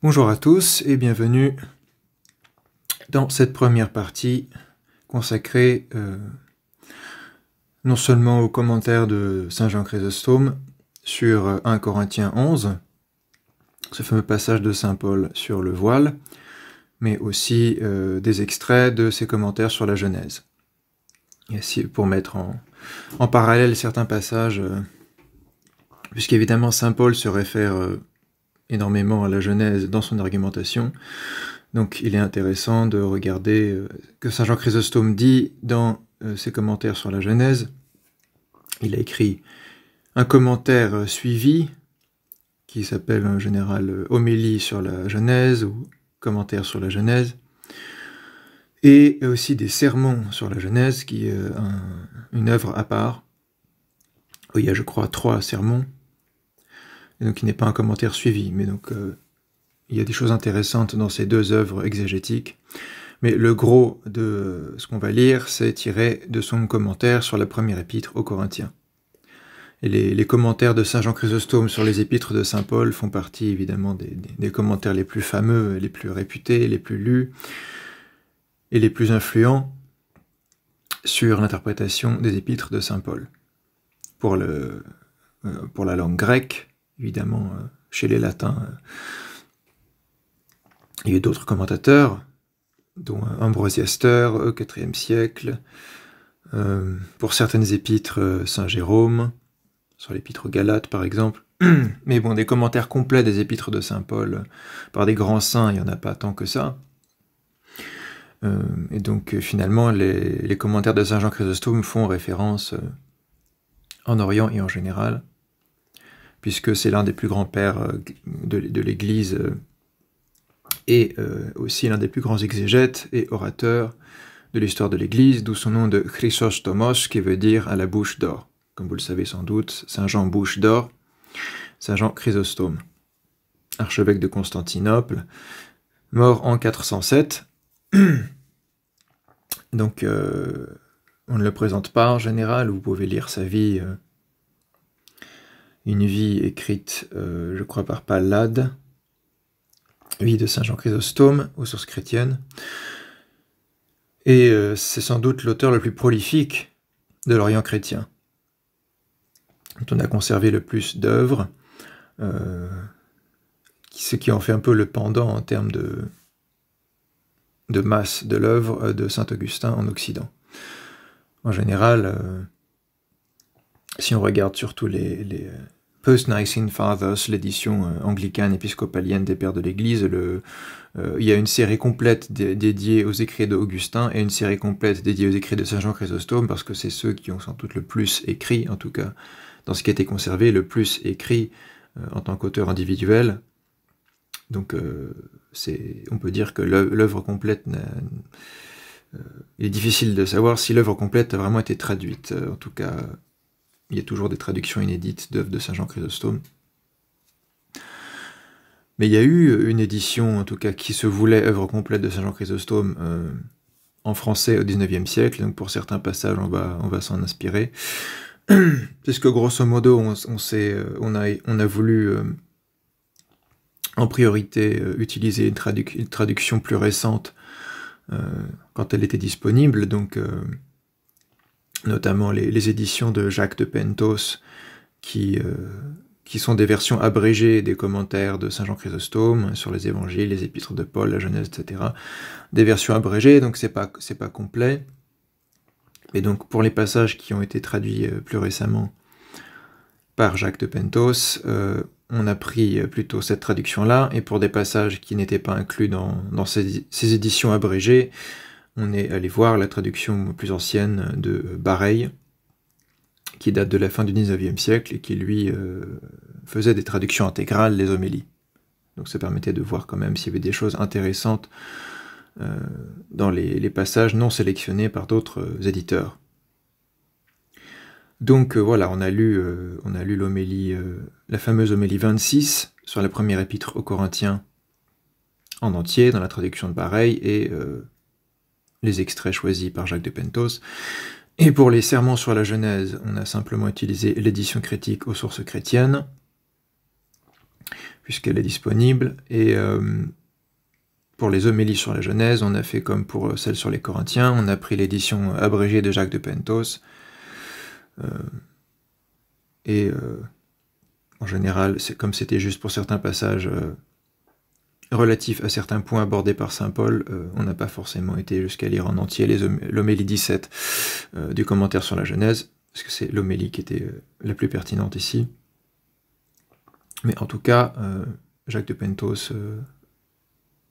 Bonjour à tous et bienvenue dans cette première partie consacrée non seulement aux commentaires de Saint Jean Chrysostome sur 1 Corinthiens 11, ce fameux passage de Saint Paul sur le voile, mais aussi des extraits de ses commentaires sur la Genèse. Et pour mettre en parallèle certains passages, puisqu'évidemment Saint Paul se réfère énormément à la Genèse dans son argumentation, donc il est intéressant de regarder que Saint Jean Chrysostome dit dans ses commentaires sur la Genèse. Il a écrit un commentaire suivi, qui s'appelle en général Homélie sur la Genèse, ou commentaire sur la Genèse, et aussi des sermons sur la Genèse, qui est une œuvre à part, où il y a, je crois, 3 sermons, et donc il n'est pas un commentaire suivi, mais donc il y a des choses intéressantes dans ces 2 œuvres exégétiques, mais le gros de ce qu'on va lire, c'est tiré de son commentaire sur la première épître aux Corinthiens. Et les commentaires de Saint Jean Chrysostome sur les épîtres de Saint Paul font partie évidemment des commentaires les plus fameux, les plus réputés, les plus lus, et les plus influents sur l'interprétation des épîtres de Saint Paul. Pour la langue grecque, évidemment, chez les latins, il y a eu d'autres commentateurs, dont Ambrosiaster au IVe siècle, pour certaines épîtres, Saint Jérôme, sur l'épître aux Galates par exemple, mais bon, des commentaires complets des épîtres de Saint Paul par des grands saints, il n'y en a pas tant que ça. Et donc finalement, les commentaires de Saint Jean Chrysostome font référence en Orient et en général, puisque c'est l'un des plus grands pères de l'Église, et aussi l'un des plus grands exégètes et orateurs de l'histoire de l'Église, d'où son nom de Chrysostomos, qui veut dire « à la bouche d'or ». Comme vous le savez sans doute, Saint Jean bouche d'or, Saint Jean Chrysostome, archevêque de Constantinople, mort en 407. Donc, on ne le présente pas en général, vous pouvez lire sa vie, une vie écrite, je crois, par Pallade, vie de Saint Jean Chrysostome, aux sources chrétiennes, et c'est sans doute l'auteur le plus prolifique de l'Orient chrétien, dont on a conservé le plus d'œuvres, ce qui en fait un peu le pendant en termes de masse de l'œuvre de saint Augustin en Occident. En général, si on regarde surtout les Post-Nicene Fathers, l'édition anglicane épiscopalienne des Pères de l'Église, il y a une série complète dédiée aux écrits d'Augustin et une série complète dédiée aux écrits de Saint Jean Chrysostome, parce que c'est ceux qui ont sans doute le plus écrit, en tout cas dans ce qui a été conservé, le plus écrit en tant qu'auteur individuel. Donc on peut dire que l'œuvre complète, il est difficile de savoir si l'œuvre complète a vraiment été traduite. En tout cas, il y a toujours des traductions inédites d'œuvres de Saint Jean Chrysostome. Mais il y a eu une édition, en tout cas, qui se voulait œuvre complète de Saint Jean Chrysostome en français au XIXe siècle, donc pour certains passages, on va s'en inspirer. Puisque grosso modo, on a voulu en priorité utiliser une traduction plus récente quand elle était disponible, donc notamment les éditions de Jacques de Pentos, qui sont des versions abrégées des commentaires de Saint Jean Chrysostome sur les évangiles, les épîtres de Paul, la Genèse, etc. Des versions abrégées, donc c'est pas complet. Et donc pour les passages qui ont été traduits plus récemment par Jacques de Pentos, on a pris plutôt cette traduction-là, et pour des passages qui n'étaient pas inclus dans ces éditions abrégées, on est allé voir la traduction plus ancienne de Bareil, qui date de la fin du XIXe siècle, et qui, lui, faisait des traductions intégrales des homélies. Donc ça permettait de voir quand même s'il y avait des choses intéressantes dans les passages non sélectionnés par d'autres éditeurs. Donc voilà, on a lu l'homélie, la fameuse homélie 26 sur la première épître aux Corinthiens en entier, dans la traduction de Bareil, et les extraits choisis par Jacques de Pentos. Et pour les sermons sur la Genèse, on a simplement utilisé l'édition critique aux sources chrétiennes, puisqu'elle est disponible, et pour les homélies sur la Genèse, on a fait comme pour celle sur les Corinthiens, on a pris l'édition abrégée de Jacques de Pentos, en général, comme c'était juste pour certains passages relatifs à certains points abordés par saint Paul, on n'a pas forcément été jusqu'à lire en entier l'homélie 17 du commentaire sur la Genèse, parce que c'est l'homélie qui était la plus pertinente ici. Mais en tout cas, Jacques de Pentos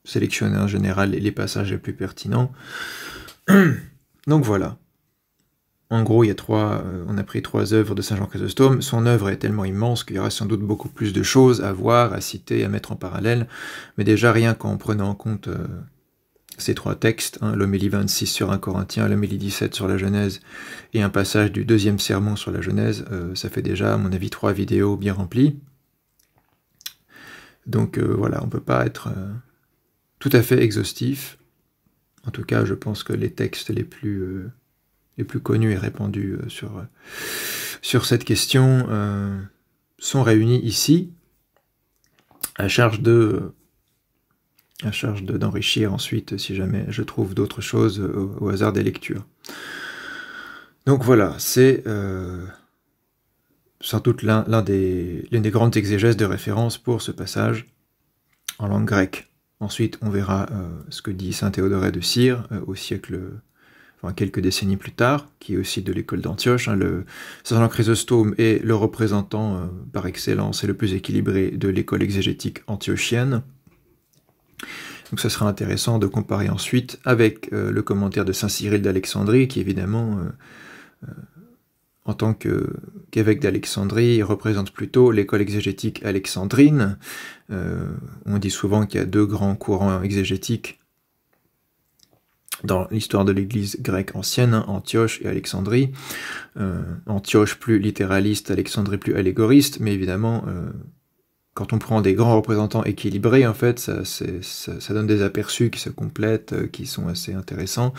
sélectionnait en général les passages les plus pertinents. Donc voilà. En gros, on a pris 3 œuvres de Saint Jean Chrysostome. Son œuvre est tellement immense qu'il y aura sans doute beaucoup plus de choses à voir, à citer, à mettre en parallèle. Mais déjà, rien qu'en prenant en compte ces 3 textes, l'homélie 26 sur 1 Corinthien, l'homélie 17 sur la Genèse, et un passage du 2e sermon sur la Genèse, ça fait déjà, à mon avis, 3 vidéos bien remplies. Donc voilà, on ne peut pas être tout à fait exhaustif. En tout cas, je pense que les textes les plus connus et répandus sur cette question sont réunis ici, à charge d'enrichir ensuite, si jamais je trouve d'autres choses au hasard des lectures. Donc voilà, c'est sans doute l'une des grandes exégèses de référence pour ce passage en langue grecque. Ensuite, on verra ce que dit saint Théodoret de Cire au siècle, quelques décennies plus tard, qui est aussi de l'école d'Antioche. Saint Jean Chrysostome est le représentant par excellence et le plus équilibré de l'école exégétique antiochienne. Donc ça sera intéressant de comparer ensuite avec le commentaire de saint Cyril d'Alexandrie, qui évidemment, en tant qu'évêque d'Alexandrie, représente plutôt l'école exégétique alexandrine. On dit souvent qu'il y a 2 grands courants exégétiques dans l'histoire de l'Église grecque ancienne, Antioche et Alexandrie. Antioche plus littéraliste, Alexandrie plus allégoriste, mais évidemment, quand on prend des grands représentants équilibrés, en fait, ça donne des aperçus qui se complètent, qui sont assez intéressants.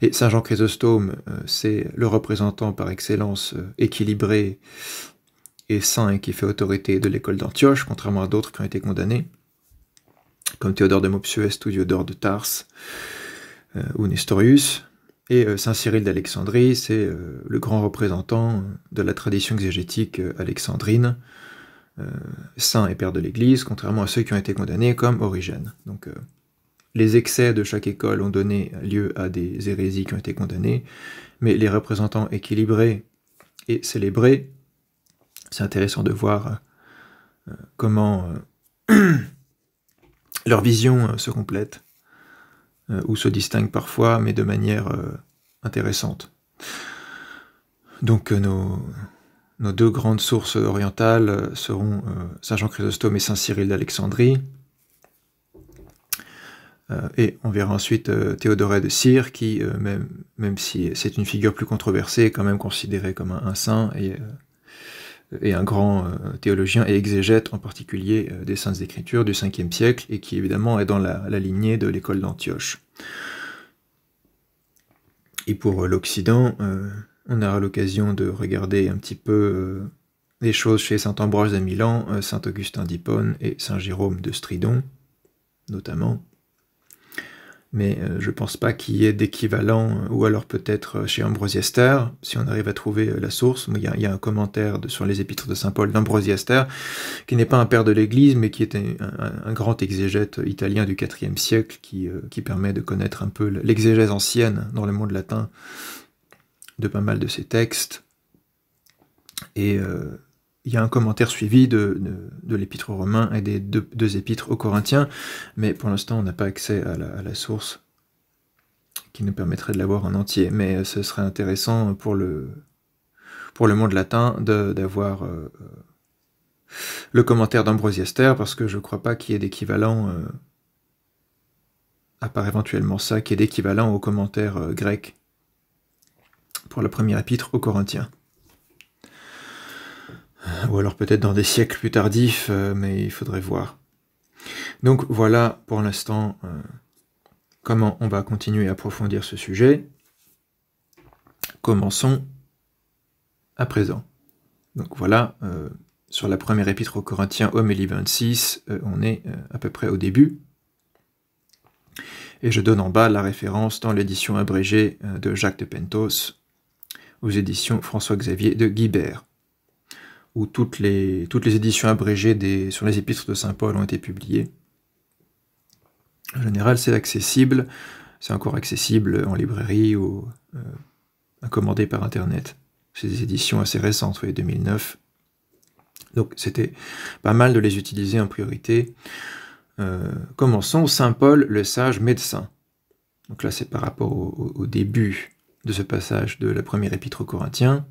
Et Saint Jean Chrysostome, c'est le représentant par excellence équilibré et saint et qui fait autorité de l'école d'Antioche, contrairement à d'autres qui ont été condamnés, comme Théodore de Mopsueste ou Diodore de Tarse, ou Nestorius. Et saint Cyril d'Alexandrie, c'est le grand représentant de la tradition exégétique alexandrine, saint et père de l'Église, contrairement à ceux qui ont été condamnés comme Origène. Donc les excès de chaque école ont donné lieu à des hérésies qui ont été condamnées, mais les représentants équilibrés et célébrés, c'est intéressant de voir comment leur vision se complète, ou se distingue parfois, mais de manière intéressante. Donc nos 2 grandes sources orientales seront Saint Jean Chrysostome et Saint Cyril d'Alexandrie. Et on verra ensuite Théodoret de Cire, qui, même si c'est une figure plus controversée, est quand même considéré comme un saint et un grand théologien et exégète, en particulier des Saintes Écritures du 5e siècle, et qui évidemment est dans la lignée de l'école d'Antioche. Et pour l'Occident, on aura l'occasion de regarder un petit peu les choses chez saint Ambroise de Milan, saint Augustin d'Hippone et saint Jérôme de Stridon, notamment. Mais je pense pas qu'il y ait d'équivalent, ou alors peut-être chez Ambrosiaster, si on arrive à trouver la source. Il y a un commentaire sur les épîtres de saint Paul d'Ambrosiaster, qui n'est pas un père de l'Église, mais qui est un grand exégète italien du IVe siècle, qui permet de connaître un peu l'exégèse ancienne dans le monde latin de pas mal de ses textes. Et il y a un commentaire suivi de l'épître aux Romains et des deux épîtres aux Corinthiens, mais pour l'instant on n'a pas accès à la source qui nous permettrait de l'avoir en entier. Mais ce serait intéressant pour le monde latin d'avoir le commentaire d'Ambrosiaster, parce que je ne crois pas qu'il y ait d'équivalent, à part éventuellement ça, qu'il y ait d'équivalent au commentaire grec pour la première épître aux Corinthiens. Ou alors peut-être dans des siècles plus tardifs, mais il faudrait voir. Donc voilà pour l'instant comment on va continuer à approfondir ce sujet. Commençons à présent. Donc voilà sur la première épître aux Corinthiens, homélie 26, on est à peu près au début. Et je donne en bas la référence dans l'édition abrégée de Jacques de Pentos, aux éditions François-Xavier de Guibert, où toutes les éditions abrégées sur les épîtres de saint Paul ont été publiées. En général, c'est accessible, c'est encore accessible en librairie ou à commander par Internet. C'est des éditions assez récentes, vous voyez, 2009. Donc c'était pas mal de les utiliser en priorité. Commençons, saint Paul, le sage médecin. Donc là, c'est par rapport au début de ce passage de la première épître aux Corinthiens.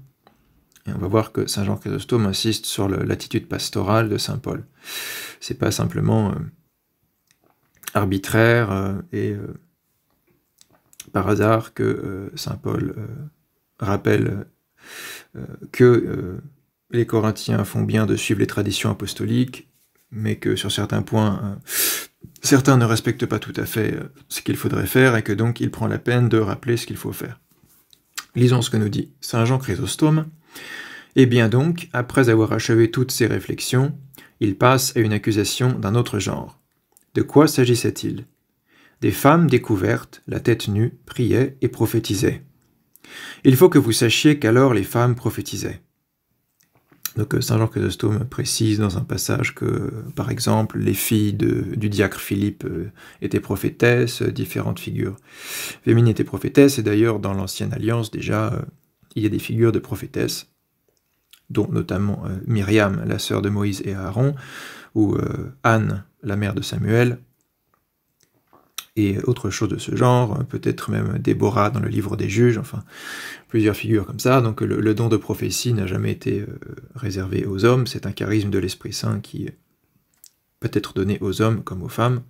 Et on va voir que saint Jean Chrysostome insiste sur l'attitude pastorale de saint Paul. C'est pas simplement arbitraire et par hasard que saint Paul rappelle que les Corinthiens font bien de suivre les traditions apostoliques, mais que sur certains points, certains ne respectent pas tout à fait ce qu'il faudrait faire, et que donc il prend la peine de rappeler ce qu'il faut faire. Lisons ce que nous dit saint Jean Chrysostome. Eh bien donc, après avoir achevé toutes ces réflexions, il passe à une accusation d'un autre genre. De quoi s'agissait-il? Des femmes découvertes, la tête nue, priaient et prophétisaient. Il faut que vous sachiez qu'alors les femmes prophétisaient. Donc saint Jean Chrysostome précise dans un passage que, par exemple, les filles du diacre Philippe étaient prophétesses, différentes figures féminines étaient prophétesses, et d'ailleurs dans l'Ancienne Alliance déjà, il y a des figures de prophétesses, dont notamment Myriam, la sœur de Moïse et Aaron, ou Anne, la mère de Samuel, et autre chose de ce genre, peut-être même Déborah dans le livre des Juges, enfin, plusieurs figures comme ça. Donc le don de prophétie n'a jamais été réservé aux hommes, c'est un charisme de l'Esprit Saint qui peut être donné aux hommes comme aux femmes,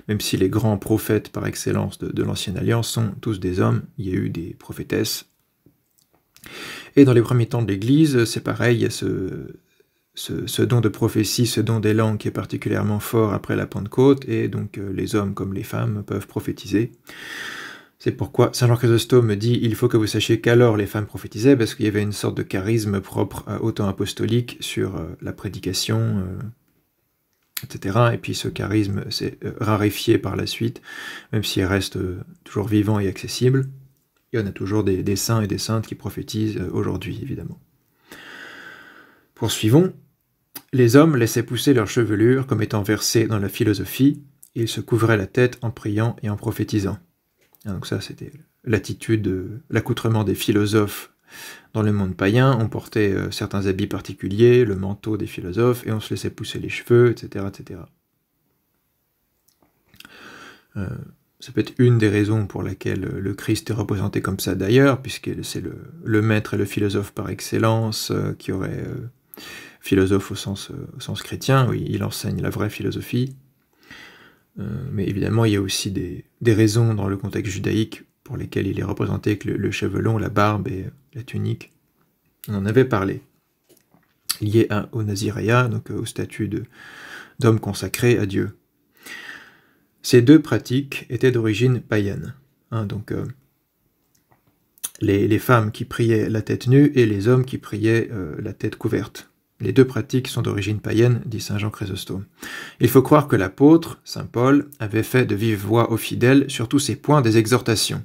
même si les grands prophètes par excellence de l'Ancienne Alliance sont tous des hommes, il y a eu des prophétesses. Et dans les premiers temps de l'Église, c'est pareil, il y a ce don de prophétie, ce don des langues qui est particulièrement fort après la Pentecôte, et donc les hommes comme les femmes peuvent prophétiser. C'est pourquoi saint Jean Chrysostome dit « Il faut que vous sachiez qu'alors les femmes prophétisaient », parce qu'il y avait une sorte de charisme propre au temps apostolique sur la prédication, etc. Et puis ce charisme s'est raréfié par la suite, même s'il reste toujours vivant et accessible. Il y en a toujours des saints et des saintes qui prophétisent aujourd'hui, évidemment. Poursuivons. Les hommes laissaient pousser leurs chevelures comme étant versés dans la philosophie, ils se couvraient la tête en priant et en prophétisant. Donc ça, c'était l'attitude, l'accoutrement des philosophes dans le monde païen. On portait certains habits particuliers, le manteau des philosophes, et on se laissait pousser les cheveux, etc. etc. Ça peut être une des raisons pour laquelle le Christ est représenté comme ça d'ailleurs, puisque c'est le maître et le philosophe par excellence, qui aurait philosophe au sens chrétien, oui, il enseigne la vraie philosophie. Mais évidemment, il y a aussi des raisons dans le contexte judaïque pour lesquelles il est représenté avec le cheveu long, la barbe et la tunique. On en avait parlé. Lié au naziréat, donc au statut d'homme consacré à Dieu. Ces deux pratiques étaient d'origine païenne. Donc les femmes qui priaient la tête nue et les hommes qui priaient la tête couverte. Les deux pratiques sont d'origine païenne, dit saint Jean Chrysostome. Il faut croire que l'apôtre, saint Paul, avait fait de vive voix aux fidèles sur tous ces points des exhortations,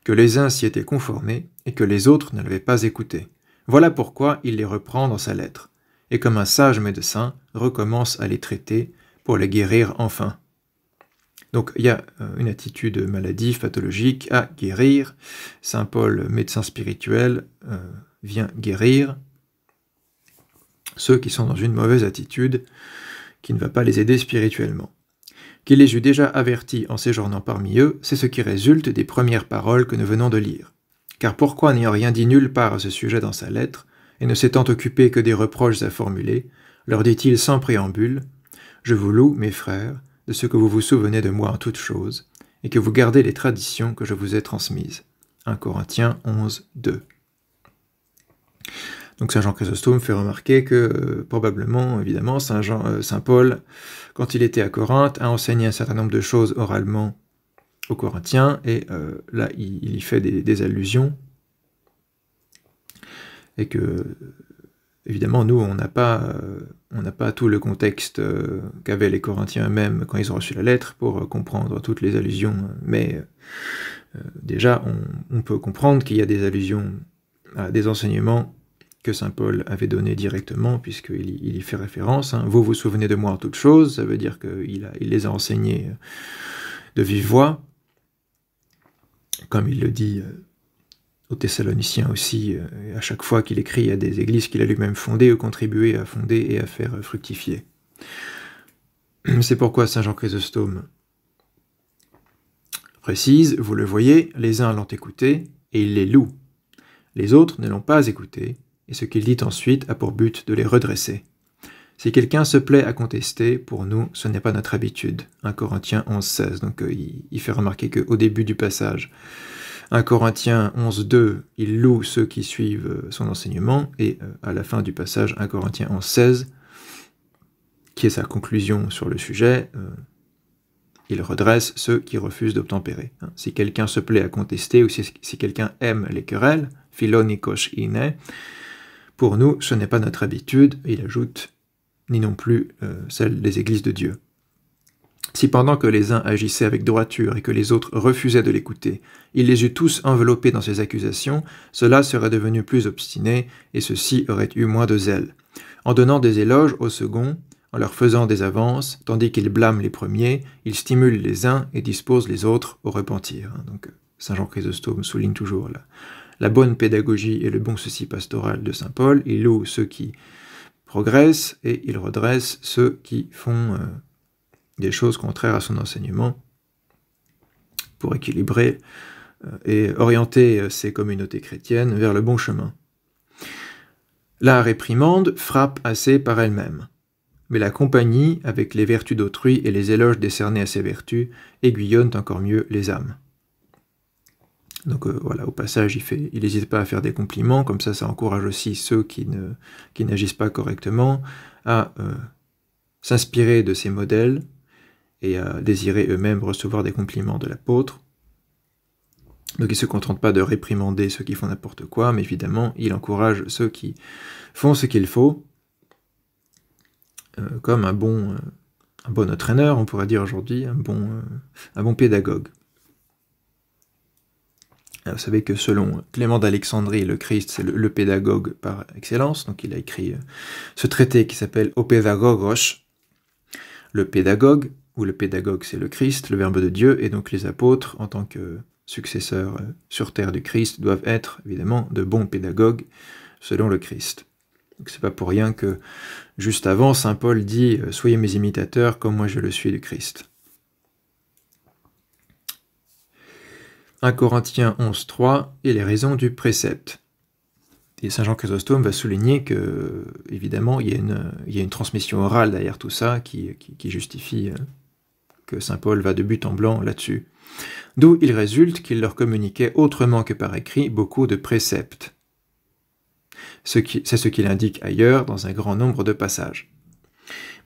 que les uns s'y étaient conformés et que les autres ne l'avaient pas écouté. Voilà pourquoi il les reprend dans sa lettre, et comme un sage médecin, recommence à les traiter pour les guérir enfin. Donc il y a une attitude maladive, pathologique, à guérir. Saint Paul, médecin spirituel, vient guérir ceux qui sont dans une mauvaise attitude, qui ne va pas les aider spirituellement. Qu'il les eût déjà avertis en séjournant parmi eux, c'est ce qui résulte des premières paroles que nous venons de lire. Car pourquoi n'ayant rien dit nulle part à ce sujet dans sa lettre, et ne s'étant occupé que des reproches à formuler, leur dit-il sans préambule, « Je vous loue, mes frères, de ce que vous vous souvenez de moi en toutes choses, et que vous gardez les traditions que je vous ai transmises. » 1 Corinthiens 11, 2. Donc saint Jean Chrysostome fait remarquer que probablement, évidemment, saint Paul, quand il était à Corinthe, a enseigné un certain nombre de choses oralement aux Corinthiens, et là il y fait des allusions, et que Évidemment, nous, on n'a pas tout le contexte qu'avaient les Corinthiens eux-mêmes quand ils ont reçu la lettre pour comprendre toutes les allusions, mais déjà, on peut comprendre qu'il y a des allusions à des enseignements que saint Paul avait donnés directement, puisqu'il y fait référence. Hein. Vous vous souvenez de moi en toutes choses, ça veut dire qu'il les a enseignés de vive voix, comme il le dit aux Thessaloniciens aussi, à chaque fois qu'il écrit à des églises qu'il a lui-même fondées ou contribué à fonder et à faire fructifier. C'est pourquoi saint Jean Chrysostome précise, vous le voyez, les uns l'ont écouté et il les loue. Les autres ne l'ont pas écouté, et ce qu'il dit ensuite a pour but de les redresser. Si quelqu'un se plaît à contester, pour nous, ce n'est pas notre habitude. 1 Corinthiens 11,16. Donc il fait remarquer qu'au début du passage, 1 Corinthiens 11,2, il loue ceux qui suivent son enseignement, et à la fin du passage, 1 Corinthiens 11,16, qui est sa conclusion sur le sujet, il redresse ceux qui refusent d'obtempérer. Si quelqu'un se plaît à contester, ou si quelqu'un aime les querelles, philonikos ine, pour nous, ce n'est pas notre habitude, il ajoute, ni non plus celle des églises de Dieu. Si pendant que les uns agissaient avec droiture et que les autres refusaient de l'écouter, il les eût tous enveloppés dans ses accusations, cela serait devenu plus obstiné, et ceux-ci auraient eu moins de zèle. En donnant des éloges aux seconds, en leur faisant des avances, tandis qu'ils blâment les premiers, ils stimulent les uns et disposent les autres au repentir. Donc saint Jean Chrysostome souligne toujours la bonne pédagogie et le bon souci pastoral de saint Paul. Il loue ceux qui progressent et il redresse ceux qui font des choses contraires à son enseignement pour équilibrer et orienter ces communautés chrétiennes vers le bon chemin. La réprimande frappe assez par elle-même, mais la compagnie, avec les vertus d'autrui et les éloges décernés à ces vertus, aiguillonnent encore mieux les âmes. Donc voilà, au passage, il n'hésite pas à faire des compliments, comme ça encourage aussi ceux qui n'agissent pas correctement à s'inspirer de ces modèles et à désirer eux-mêmes recevoir des compliments de l'apôtre. Donc il ne se contente pas de réprimander ceux qui font n'importe quoi, mais évidemment, il encourage ceux qui font ce qu'il faut, comme un bon entraîneur, on pourrait dire aujourd'hui, un bon pédagogue. Alors, vous savez que selon Clément d'Alexandrie, le Christ, c'est le pédagogue par excellence, donc il a écrit ce traité qui s'appelle « O Pédagogos », le pédagogue, où le pédagogue c'est le Christ, le Verbe de Dieu, et donc les apôtres, en tant que successeurs sur terre du Christ, doivent être évidemment de bons pédagogues selon le Christ. Donc c'est pas pour rien que juste avant, saint Paul dit « Soyez mes imitateurs comme moi je le suis du Christ ». 1 Corinthiens 11,3 et les raisons du précepte. Et saint Jean Chrysostome va souligner que, évidemment, il y a une transmission orale derrière tout ça qui justifie que saint Paul va de but en blanc là-dessus. D'où il résulte qu'il leur communiquait autrement que par écrit beaucoup de préceptes. C'est ce qu'il indique ailleurs dans un grand nombre de passages.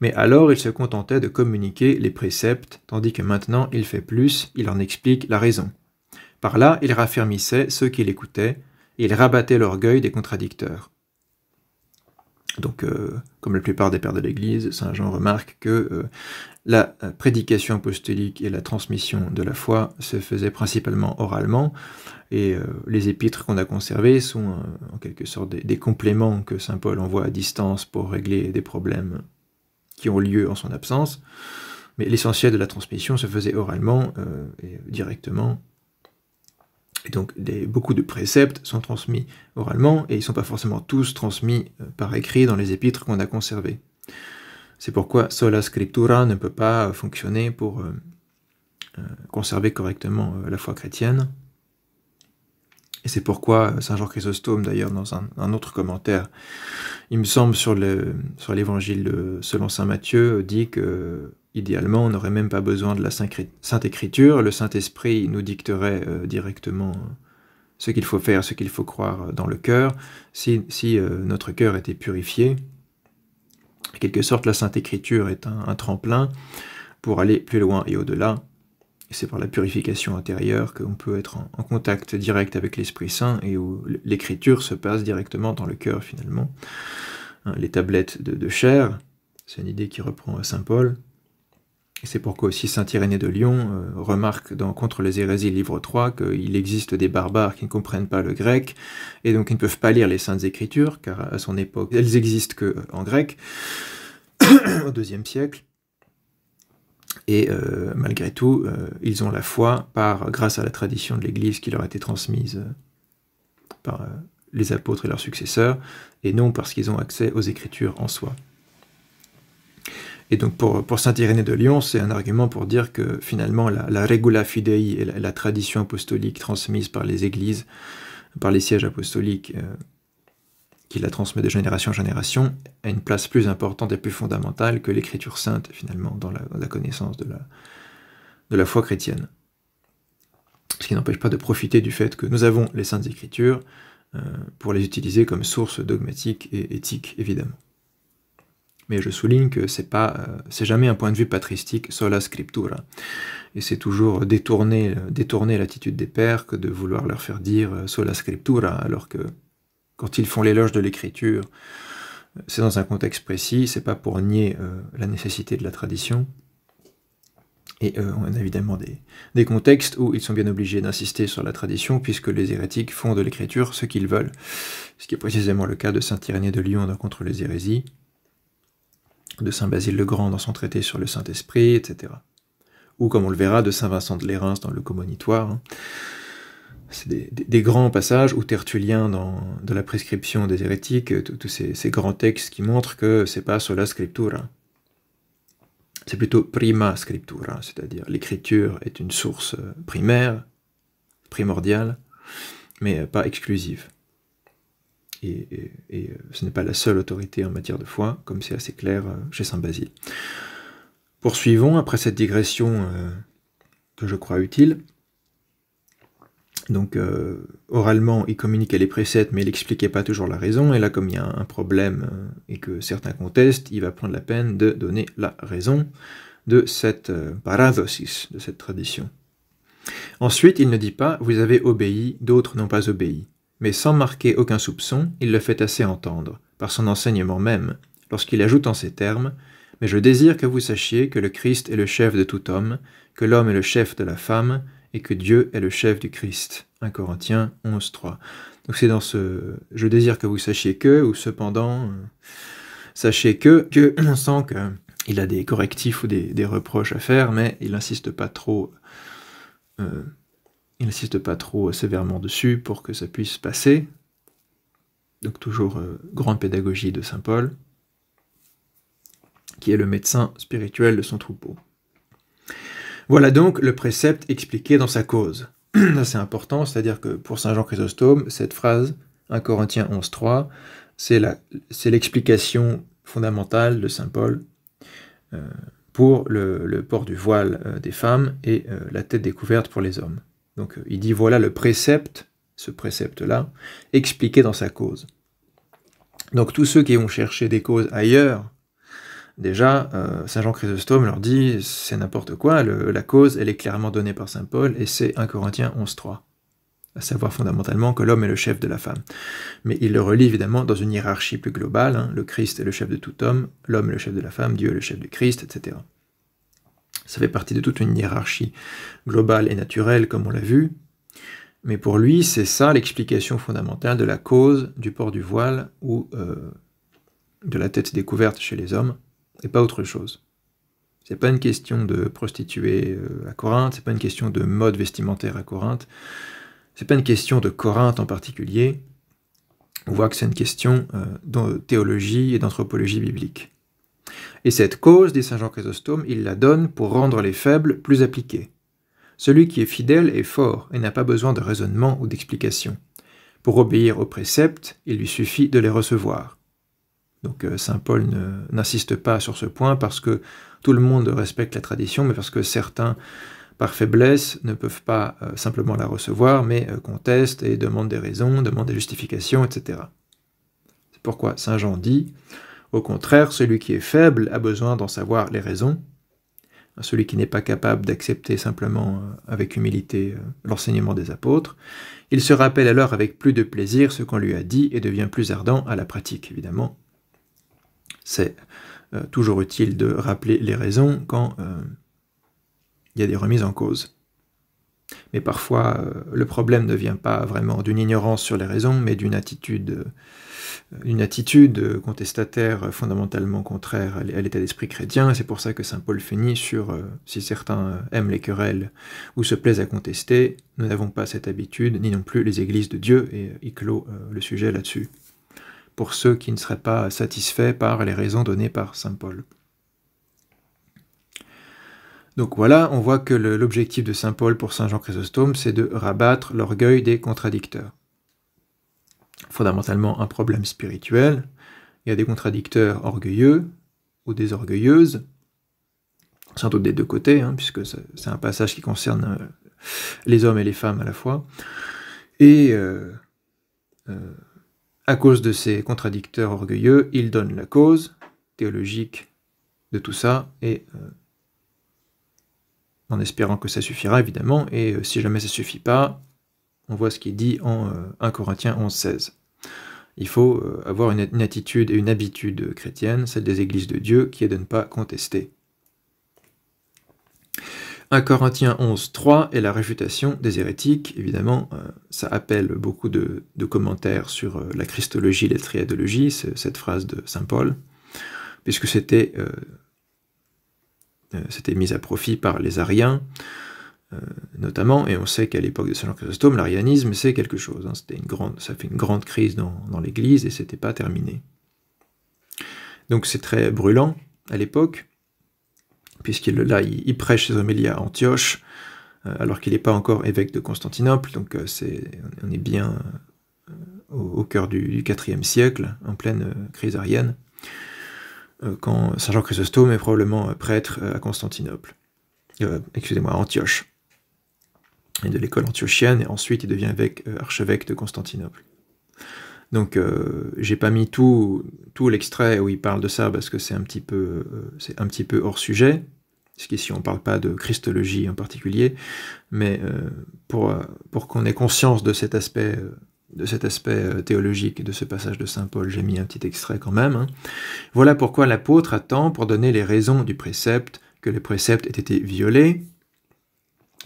Mais alors il se contentait de communiquer les préceptes, tandis que maintenant il fait plus, il en explique la raison. Par là, il raffermissait ceux qui l'écoutaient, et il rabattait l'orgueil des contradicteurs. Donc, comme la plupart des pères de l'Église, saint Jean remarque que la prédication apostolique et la transmission de la foi se faisaient principalement oralement, et les épîtres qu'on a conservées sont en quelque sorte des compléments que saint Paul envoie à distance pour régler des problèmes qui ont lieu en son absence, mais l'essentiel de la transmission se faisait oralement et directement. Et donc beaucoup de préceptes sont transmis oralement, et ils ne sont pas forcément tous transmis par écrit dans les épîtres qu'on a conservées. C'est pourquoi sola scriptura ne peut pas fonctionner pour conserver correctement la foi chrétienne. Et c'est pourquoi saint Jean Chrysostome, d'ailleurs, dans un autre commentaire, il me semble sur l'évangile selon saint Matthieu, dit que idéalement, on n'aurait même pas besoin de la Sainte Écriture, le Saint-Esprit nous dicterait directement ce qu'il faut faire, ce qu'il faut croire dans le cœur, si notre cœur était purifié. En quelque sorte, la Sainte Écriture est un tremplin pour aller plus loin et au-delà, et c'est par la purification intérieure qu'on peut être en contact direct avec l'Esprit Saint, et où l'Écriture se passe directement dans le cœur finalement. hein, les tablettes de chair, c'est une idée qui reprend saint Paul. Et c'est pourquoi aussi saint Irénée de Lyon remarque dans Contre les hérésies, livre 3, qu'il existe des barbares qui ne comprennent pas le grec, et donc ils ne peuvent pas lire les Saintes Écritures, car à son époque, elles existent qu'en grec, au IIe siècle. Et malgré tout, ils ont la foi grâce à la tradition de l'Église qui leur a été transmise par les apôtres et leurs successeurs, et non parce qu'ils ont accès aux Écritures en soi. Et donc pour saint Irénée de Lyon, c'est un argument pour dire que finalement la regula fidei et la tradition apostolique transmise par les églises, par les sièges apostoliques, qui la transmet de génération en génération, a une place plus importante et plus fondamentale que l'écriture sainte, finalement, dans la connaissance de la foi chrétienne. Ce qui n'empêche pas de profiter du fait que nous avons les Saintes Écritures pour les utiliser comme source dogmatique et éthique, évidemment. Mais je souligne que c'est jamais un point de vue patristique sola scriptura, et c'est toujours détourner l'attitude des pères que de vouloir leur faire dire sola scriptura, alors que quand ils font l'éloge de l'écriture, c'est dans un contexte précis, c'est pas pour nier la nécessité de la tradition. Et on a évidemment des contextes où ils sont bien obligés d'insister sur la tradition, puisque les hérétiques font de l'écriture ce qu'ils veulent, ce qui est précisément le cas de saint Irénée de Lyon dans Contre les hérésies, de saint Basile le Grand dans son traité sur le Saint-Esprit, etc. Ou, comme on le verra, de saint Vincent de Lérins dans le Commonitoire. Hein. C'est des grands passages, ou Tertullien dans la prescription des hérétiques, tous ces grands textes qui montrent que c'est pas sola scriptura. C'est plutôt prima scriptura, c'est-à-dire l'écriture est une source primaire, primordiale, mais pas exclusive. Et ce n'est pas la seule autorité en matière de foi, comme c'est assez clair chez saint Basile. Poursuivons, après cette digression que je crois utile. Donc, oralement, il communiquait les préceptes, mais il n'expliquait pas toujours la raison, et là, comme il y a un problème et que certains contestent, il va prendre la peine de donner la raison de cette paradosis, de cette tradition. Ensuite, il ne dit pas « vous avez obéi, d'autres n'ont pas obéi », mais sans marquer aucun soupçon, il le fait assez entendre, par son enseignement même, lorsqu'il ajoute en ces termes « mais je désire que vous sachiez que le Christ est le chef de tout homme, que l'homme est le chef de la femme, et que Dieu est le chef du Christ. » 1 Corinthiens 11, 3. Donc c'est dans ce « je désire que vous sachiez que » ou « cependant, sachez que » on sent qu'il a des correctifs ou des reproches à faire, mais il n'insiste pas trop sévèrement dessus pour que ça puisse passer. Donc toujours grande pédagogie de saint Paul, qui est le médecin spirituel de son troupeau. Voilà donc le précepte expliqué dans sa cause. C'est important, c'est-à-dire que pour saint Jean Chrysostome, cette phrase, 1 Corinthiens 11, 3, c'est l'explication fondamentale de saint Paul pour le port du voile des femmes et la tête découverte pour les hommes. Donc il dit voilà le précepte, ce précepte-là, expliqué dans sa cause. Donc tous ceux qui vont chercher des causes ailleurs, déjà, saint Jean Chrysostome leur dit c'est n'importe quoi, la cause elle est clairement donnée par saint Paul et c'est 1 Corinthiens 11, 3. À savoir fondamentalement que l'homme est le chef de la femme. Mais il le relie évidemment dans une hiérarchie plus globale, hein, le Christ est le chef de tout homme, l'homme est le chef de la femme, Dieu est le chef du Christ, etc. Ça fait partie de toute une hiérarchie globale et naturelle, comme on l'a vu, mais pour lui, c'est ça l'explication fondamentale de la cause du port du voile ou de la tête découverte chez les hommes, et pas autre chose. C'est pas une question de prostituée à Corinthe, c'est pas une question de mode vestimentaire à Corinthe, c'est pas une question de Corinthe en particulier, on voit que c'est une question de théologie et d'anthropologie biblique. Et cette cause, dit saint Jean Chrysostome, il la donne pour rendre les faibles plus appliqués. Celui qui est fidèle est fort et n'a pas besoin de raisonnement ou d'explication. Pour obéir aux préceptes, il lui suffit de les recevoir. Donc saint Paul n'insiste pas sur ce point parce que tout le monde respecte la tradition, mais parce que certains, par faiblesse, ne peuvent pas simplement la recevoir, mais contestent et demandent des raisons, demandent des justifications, etc. C'est pourquoi saint Jean dit « Au contraire, celui qui est faible a besoin d'en savoir les raisons. Celui qui n'est pas capable d'accepter simplement avec humilité l'enseignement des apôtres, il se rappelle alors avec plus de plaisir ce qu'on lui a dit et devient plus ardent à la pratique, évidemment. c'est toujours utile de rappeler les raisons quand il y a des remises en cause. Mais parfois, le problème ne vient pas vraiment d'une ignorance sur les raisons, mais d'une attitude contestataire fondamentalement contraire à l'état d'esprit chrétien. C'est pour ça que saint Paul finit sur si certains aiment les querelles ou se plaisent à contester, nous n'avons pas cette habitude, ni non plus les églises de Dieu, et il clôt le sujet là-dessus, pour ceux qui ne seraient pas satisfaits par les raisons données par saint Paul. Donc voilà, on voit que l'objectif de saint Paul pour saint Jean Chrysostome, c'est de rabattre l'orgueil des contradicteurs. Fondamentalement un problème spirituel. Il y a des contradicteurs orgueilleux ou des orgueilleuses, sans doute des deux côtés, puisque c'est un passage qui concerne les hommes et les femmes à la fois. Et à cause de ces contradicteurs orgueilleux, il donne la cause théologique de tout ça, et en espérant que ça suffira, évidemment, et si jamais ça ne suffit pas, on voit ce qui est dit en 1 Corinthiens 11,16. Il faut avoir une attitude et une habitude chrétienne, celle des églises de Dieu, qui est de ne pas contester. 1 Corinthiens 11,3 est la réfutation des hérétiques. Évidemment, ça appelle beaucoup de commentaires sur la christologie et la triadologie, cette phrase de saint Paul, puisque c'était mis à profit par les ariens, notamment, et on sait qu'à l'époque de saint Jean Chrysostome, l'arianisme c'est quelque chose, ça fait une grande crise dans l'Église, et c'était pas terminé. Donc c'est très brûlant à l'époque, puisqu'il prêche ses homélies à Antioche, alors qu'il n'est pas encore évêque de Constantinople, donc on est bien au cœur du IVe siècle, en pleine crise arienne, quand saint Jean Chrysostome est probablement prêtre à Constantinople, à Antioche, et de l'école antiochienne, et ensuite il devient archevêque de Constantinople. Donc j'ai pas mis tout l'extrait où il parle de ça, parce que c'est un petit peu hors sujet, puisqu'ici on parle pas de christologie en particulier, mais pour qu'on ait conscience de cet aspect théologique de ce passage de saint Paul, j'ai mis un petit extrait quand même. Voilà pourquoi l'apôtre attend pour donner les raisons du précepte, que le précepte ait été violé.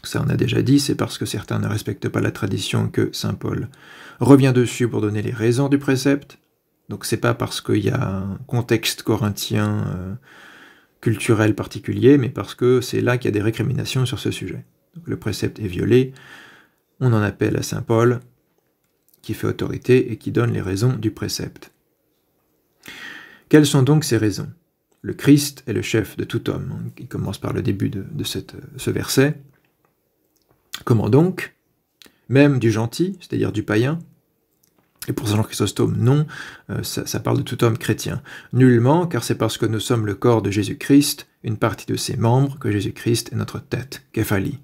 Ça on a déjà dit, c'est parce que certains ne respectent pas la tradition que saint Paul revient dessus pour donner les raisons du précepte. Donc c'est pas parce qu'il y a un contexte corinthien culturel particulier, mais parce que c'est là qu'il y a des récriminations sur ce sujet. Donc le précepte est violé, on en appelle à saint Paul, qui fait autorité et qui donne les raisons du précepte. Quelles sont donc ces raisons? Le Christ est le chef de tout homme. Il commence par le début de ce verset. Comment donc? Même du gentil, c'est-à-dire du païen? Et pour saint Jean Chrysostome, non, ça parle de tout homme chrétien. Nullement, car c'est parce que nous sommes le corps de Jésus-Christ, une partie de ses membres, que Jésus-Christ est notre tête, képhalie.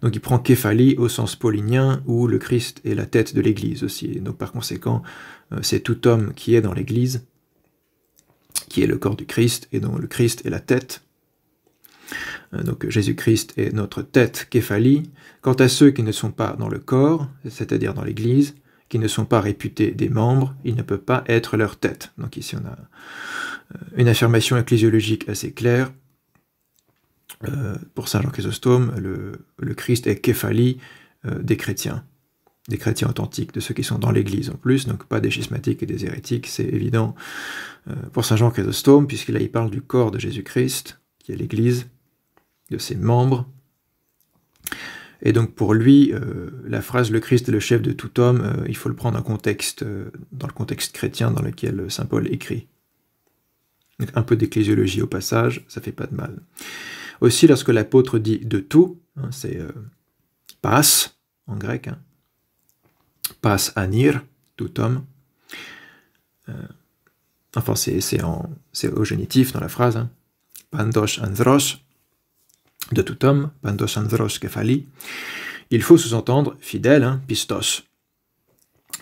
Donc il prend képhalie au sens paulinien, où le Christ est la tête de l'Église aussi. Et donc par conséquent, c'est tout homme qui est dans l'Église, qui est le corps du Christ, et dont le Christ est la tête. Donc Jésus-Christ est notre tête, képhalie. Quant à ceux qui ne sont pas dans le corps, c'est-à-dire dans l'Église, qui ne sont pas réputés des membres, il ne peut pas être leur tête. Donc ici on a une affirmation ecclésiologique assez claire. Pour saint Jean Chrysostome, le Christ est képhalie des chrétiens authentiques, de ceux qui sont dans l'Église en plus, donc pas des schismatiques et des hérétiques, c'est évident pour saint Jean Chrysostome, puisqu'il il parle du corps de Jésus-Christ, qui est l'Église, de ses membres. Et donc pour lui, la phrase « le Christ est le chef de tout homme », il faut le prendre dans le contexte chrétien dans lequel saint Paul écrit. Donc un peu d'ecclésiologie au passage, ça fait pas de mal. Aussi, lorsque l'apôtre dit « de tout », c'est « pas » en grec, pas anir, tout homme. Enfin, c'est au génitif dans la phrase, pandos andros, de tout homme, pandos andros kephali. Il faut sous-entendre fidèle, pistos.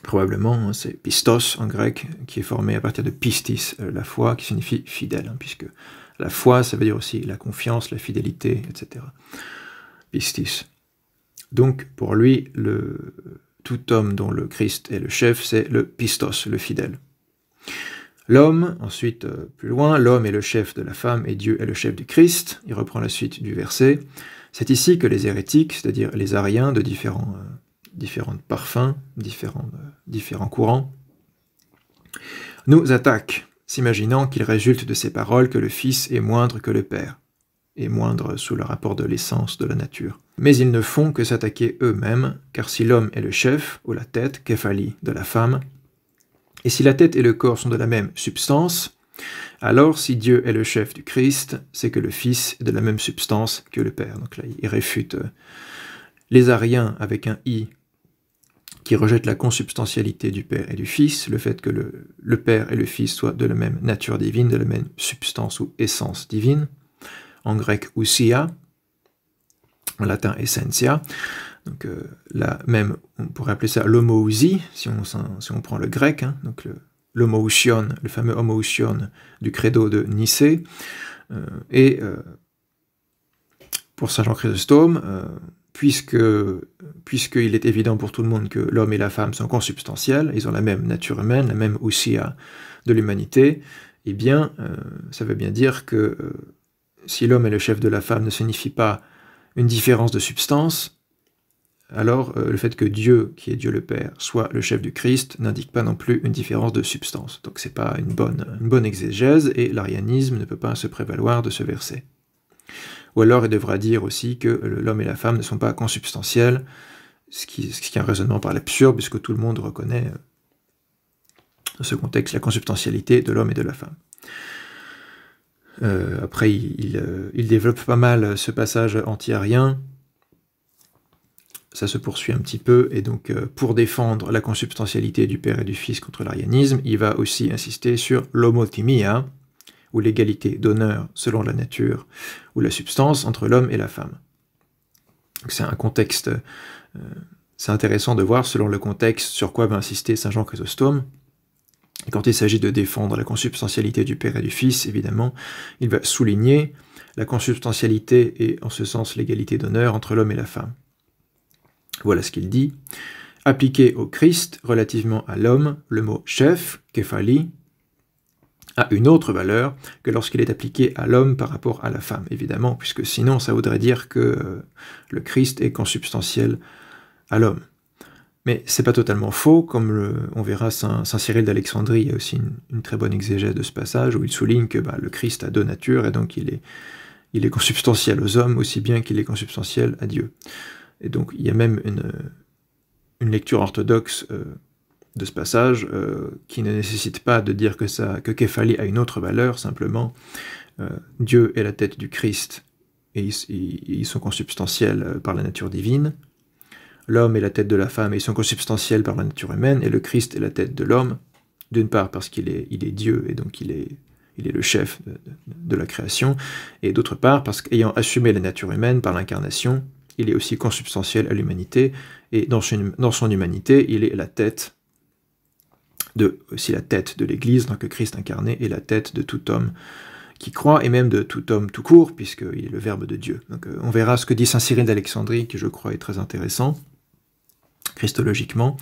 Probablement, c'est pistos en grec, qui est formé à partir de pistis, la foi, qui signifie fidèle, puisque la foi, ça veut dire aussi la confiance, la fidélité, etc. Pistis. Donc, pour lui, tout homme dont le Christ est le chef, c'est le pistos, le fidèle. L'homme, ensuite, plus loin, l'homme est le chef de la femme et Dieu est le chef du Christ. Il reprend la suite du verset. C'est ici que les hérétiques, c'est-à-dire les ariens de différents parfums, différents courants, nous attaquent, s'imaginant qu'il résulte de ces paroles que le Fils est moindre que le Père, et moindre sous le rapport de l'essence de la nature. Mais ils ne font que s'attaquer eux-mêmes, car si l'homme est le chef, ou la tête, képhali, de la femme, et si la tête et le corps sont de la même substance, alors si Dieu est le chef du Christ, c'est que le Fils est de la même substance que le Père. Donc là, il réfute les ariens avec un « i » qui rejette la consubstantialité du Père et du Fils, le fait que le Père et le Fils soient de la même nature divine, de la même substance ou essence divine, en grec « ousia », en latin « essentia ». Donc là même, on pourrait appeler ça l'homoousie, si on prend le grec, hein, donc l'homoousion, le fameux homoousion du credo de Nicée, et pour saint Jean Chrysostome, puisqu'il est évident pour tout le monde que l'homme et la femme sont consubstantiels, ils ont la même nature humaine, la même ousia de l'humanité, eh bien, ça veut bien dire que si l'homme est le chef de la femme ne signifie pas une différence de substance, alors le fait que Dieu, qui est Dieu le Père, soit le chef du Christ, n'indique pas non plus une différence de substance. Donc c'est pas une bonne exégèse, et l'arianisme ne peut pas se prévaloir de ce verset. Ou alors il devra dire aussi que l'homme et la femme ne sont pas consubstantiels, ce qui est un raisonnement par l'absurde, puisque tout le monde reconnaît, dans ce contexte, la consubstantialité de l'homme et de la femme. Après, il développe pas mal ce passage anti-arien. Ça se poursuit un petit peu, et donc pour défendre la consubstantialité du Père et du Fils contre l'arianisme, il va aussi insister sur l'homothymia, ou l'égalité d'honneur selon la nature ou la substance entre l'homme et la femme. C'est un contexte, c'est intéressant de voir selon le contexte sur quoi va insister saint Jean Chrysostome. Et quand il s'agit de défendre la consubstantialité du Père et du Fils, évidemment, il va souligner la consubstantialité et en ce sens l'égalité d'honneur entre l'homme et la femme. Voilà ce qu'il dit. Appliqué au Christ relativement à l'homme, le mot chef, képhali, a une autre valeur que lorsqu'il est appliqué à l'homme par rapport à la femme, évidemment, puisque sinon ça voudrait dire que le Christ est consubstantiel à l'homme. Mais c'est pas totalement faux, comme on verra saint Cyril d'Alexandrie, il y a aussi une très bonne exégèse de ce passage, où il souligne que le Christ a deux natures, et donc il est consubstantiel aux hommes aussi bien qu'il est consubstantiel à Dieu. Et donc il y a même une lecture orthodoxe de ce passage, qui ne nécessite pas de dire que képhali a une autre valeur, simplement Dieu est la tête du Christ, et ils sont consubstantiels par la nature divine, l'homme est la tête de la femme, et ils sont consubstantiels par la nature humaine, et le Christ est la tête de l'homme, d'une part parce qu'il est Dieu, et donc il est le chef de la création, et d'autre part parce qu'ayant assumé la nature humaine par l'incarnation, il est aussi consubstantiel à l'humanité, et dans son humanité, il est la tête aussi la tête de l'Église, donc Christ incarné est la tête de tout homme qui croit, et même de tout homme tout court, puisqu'il est le Verbe de Dieu. Donc on verra ce que dit saint Cyril d'Alexandrie, qui je crois est très intéressant, christologiquement.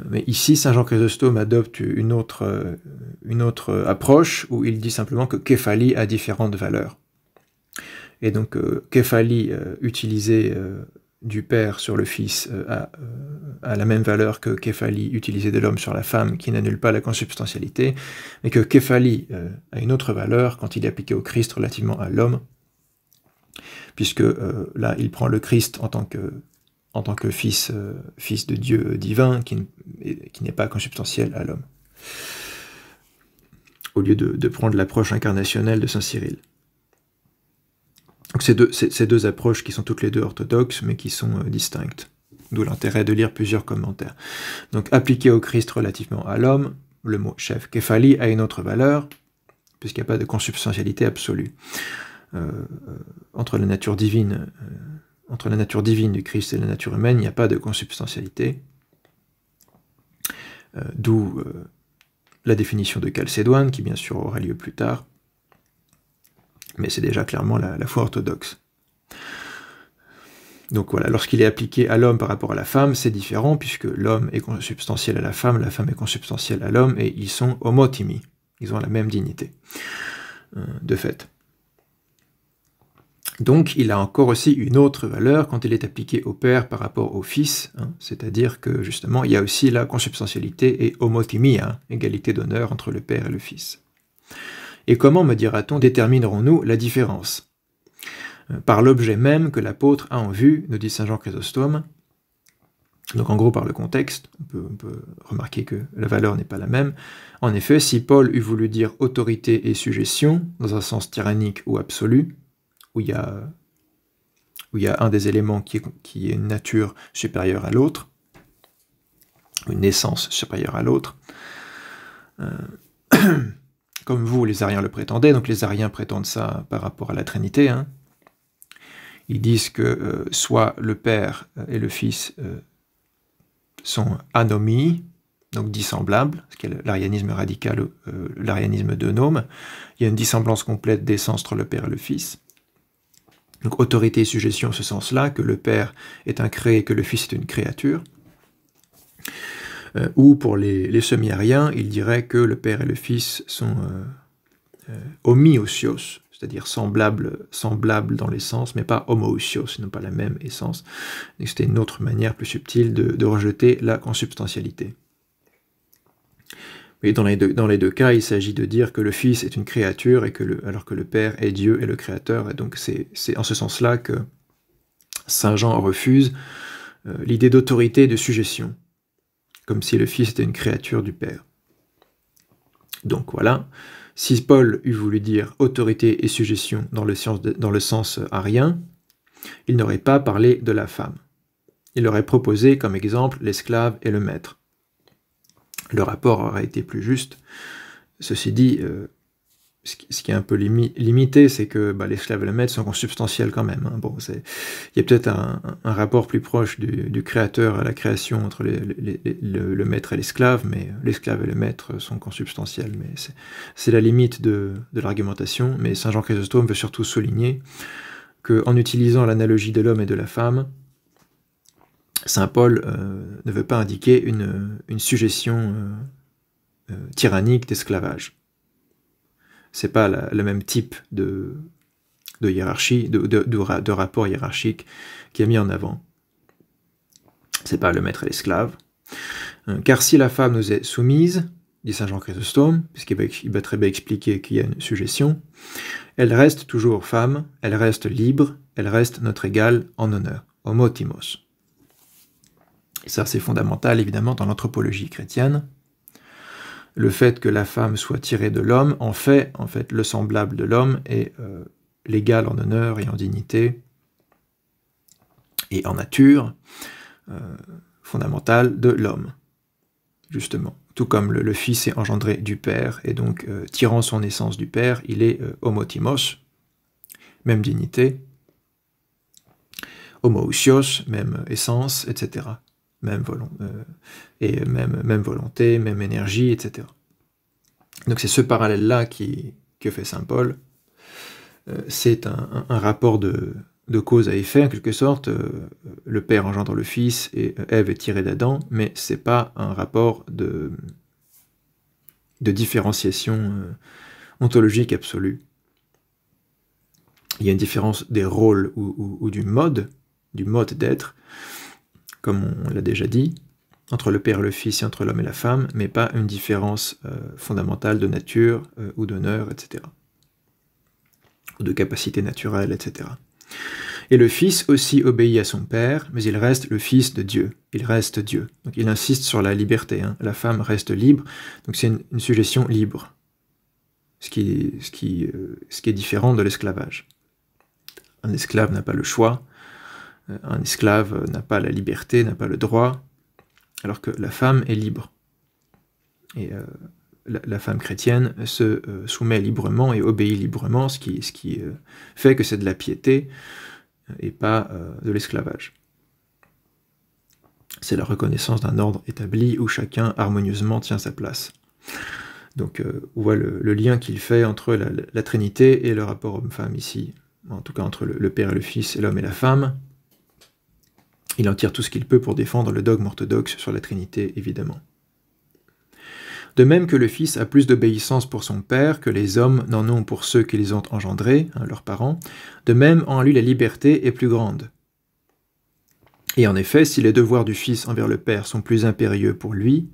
Mais ici, saint Jean Chrysostome adopte une autre approche, où il dit simplement que képhali a différentes valeurs. Et donc képhali utilisé du Père sur le Fils a la même valeur que képhali utilisé de l'homme sur la femme, qui n'annule pas la consubstantialité, mais que képhali a une autre valeur quand il est appliqué au Christ relativement à l'homme, puisque là il prend le Christ en tant que fils de Dieu divin, qui n'est pas consubstantiel à l'homme, au lieu de prendre l'approche incarnationnelle de saint Cyril. Donc ces deux approches qui sont toutes les deux orthodoxes, mais qui sont distinctes. D'où l'intérêt de lire plusieurs commentaires. Donc, appliqué au Christ relativement à l'homme, le mot chef képhali a une autre valeur, puisqu'il n'y a pas de consubstantialité absolue. Entre la nature divine du Christ et la nature humaine, il n'y a pas de consubstantialité. D'où la définition de Chalcédoine, qui bien sûr aura lieu plus tard. Mais c'est déjà clairement la foi orthodoxe. Donc voilà, lorsqu'il est appliqué à l'homme par rapport à la femme, c'est différent, puisque l'homme est consubstantiel à la femme est consubstantielle à l'homme, et ils sont homotimi, ils ont la même dignité, de fait. Donc il a encore aussi une autre valeur quand il est appliqué au Père par rapport au Fils, hein, c'est-à-dire que justement il y a aussi la consubstantialité et homothymia, égalité d'honneur entre le Père et le Fils. Et comment, me dira-t-on, déterminerons-nous la différence? Par l'objet même que l'apôtre a en vue, nous dit saint Jean Chrysostome. Donc en gros par le contexte, on peut remarquer que la valeur n'est pas la même. En effet, si Paul eût voulu dire autorité et suggestion, dans un sens tyrannique ou absolu, où il y a un des éléments qui est une nature supérieure à l'autre, une essence supérieure à l'autre, comme vous, les Ariens le prétendaient, donc les Ariens prétendent ça par rapport à la Trinité, hein. Ils disent que soit le Père et le Fils sont anomie, donc dissemblables, ce qui est l'arianisme radical, l'arianisme de Nome. Il y a une dissemblance complète d'essence entre le Père et le Fils. Donc autorité et suggestion, ce sens-là, que le Père est un créé et que le Fils est une créature. Ou pour les semi-ariens, ils diraient que le Père et le Fils sont homoousios, c'est-à-dire semblables dans l'essence, mais pas homoousios, ils n'ont pas la même essence. C'était une autre manière plus subtile de rejeter la consubstantialité. Mais dans les deux cas, il s'agit de dire que le Fils est une créature, alors que le Père est Dieu et le Créateur, et donc c'est en ce sens-là que saint Jean refuse l'idée d'autorité et de suggestion, comme si le Fils était une créature du Père. Donc voilà, si Paul eût voulu dire autorité et suggestion dans le sens arien, il n'aurait pas parlé de la femme. Il aurait proposé comme exemple l'esclave et le maître. Le rapport aurait été plus juste. Ceci dit, ce qui est un peu limité, c'est que l'esclave et le maître sont consubstantiels quand même, hein. Bon, il y a peut-être un rapport plus proche du créateur à la création entre le maître et l'esclave, mais l'esclave et le maître sont consubstantiels. Mais c'est la limite de l'argumentation. Mais saint Jean Chrysostome veut surtout souligner qu'en utilisant l'analogie de l'homme et de la femme, saint Paul ne veut pas indiquer une suggestion tyrannique d'esclavage. C'est pas le même type de hiérarchie, de rapport hiérarchique qui est mis en avant. C'est pas le maître et l'esclave. Car si la femme nous est soumise, dit saint Jean Chrysostome, puisqu'il va très bien expliquer qu'il y a une suggestion, elle reste toujours femme, elle reste libre, elle reste notre égale en honneur, homotimos. Et ça, c'est fondamental, évidemment, dans l'anthropologie chrétienne. Le fait que la femme soit tirée de l'homme en fait le semblable de l'homme et l'égal en honneur et en dignité et en nature fondamentale de l'homme, justement. Tout comme le Fils est engendré du Père, et donc tirant son essence du Père, il est homotimos, même dignité, homoousios, même essence, etc. Même volonté, même énergie, etc. Donc c'est ce parallèle-là que fait saint Paul. C'est un rapport de cause à effet, en quelque sorte. Le Père engendre le Fils et Ève est tirée d'Adam, mais c'est pas un rapport de différenciation ontologique absolue. Il y a une différence des rôles ou du mode d'être, comme on l'a déjà dit, entre le Père et le Fils et entre l'homme et la femme, mais pas une différence fondamentale de nature ou d'honneur, etc. Ou de capacité naturelle, etc. Et le Fils aussi obéit à son Père, mais il reste le Fils de Dieu. Il reste Dieu. Donc il insiste sur la liberté, hein. La femme reste libre, donc c'est une suggestion libre, ce qui est différent de l'esclavage. Un esclave n'a pas le choix, un esclave n'a pas la liberté, n'a pas le droit, alors que la femme est libre. Et la femme chrétienne se soumet librement et obéit librement, ce qui fait que c'est de la piété et pas de l'esclavage. C'est la reconnaissance d'un ordre établi où chacun harmonieusement tient sa place. Donc on voit le lien qu'il fait entre la Trinité et le rapport homme-femme ici, en tout cas entre le Père et le Fils et l'homme et la femme. Il en tire tout ce qu'il peut pour défendre le dogme orthodoxe sur la Trinité, évidemment. De même que le Fils a plus d'obéissance pour son Père que les hommes n'en ont pour ceux qui les ont engendrés, leurs parents, de même en lui la liberté est plus grande. Et en effet, si les devoirs du Fils envers le Père sont plus impérieux pour lui,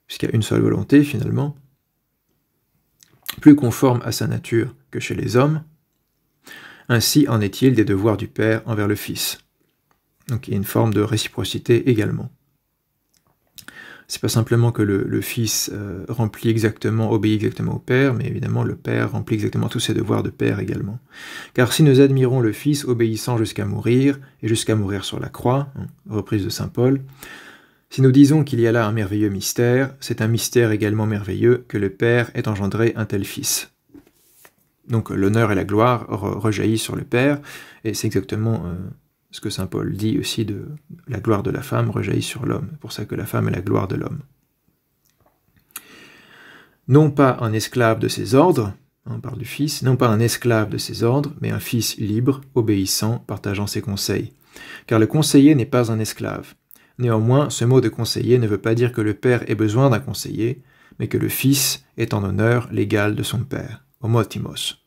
puisqu'il y a une seule volonté finalement, plus conforme à sa nature que chez les hommes, ainsi en est-il des devoirs du Père envers le Fils. Donc il y a une forme de réciprocité également. C'est pas simplement que le Fils obéit exactement au Père, mais évidemment le Père remplit exactement tous ses devoirs de Père également. Car si nous admirons le Fils obéissant jusqu'à mourir, et jusqu'à mourir sur la croix, reprise de saint Paul, si nous disons qu'il y a là un merveilleux mystère, c'est un mystère également merveilleux que le Père ait engendré un tel Fils. Donc l'honneur et la gloire rejaillissent sur le Père, et c'est exactement ce que saint Paul dit aussi de la gloire de la femme rejaillit sur l'homme. C'est pour ça que la femme est la gloire de l'homme. Non pas un esclave de ses ordres, on parle du Fils, non pas un esclave de ses ordres, mais un Fils libre, obéissant, partageant ses conseils. Car le conseiller n'est pas un esclave. Néanmoins, ce mot de conseiller ne veut pas dire que le Père ait besoin d'un conseiller, mais que le Fils est en honneur l'égal de son Père, homotimos.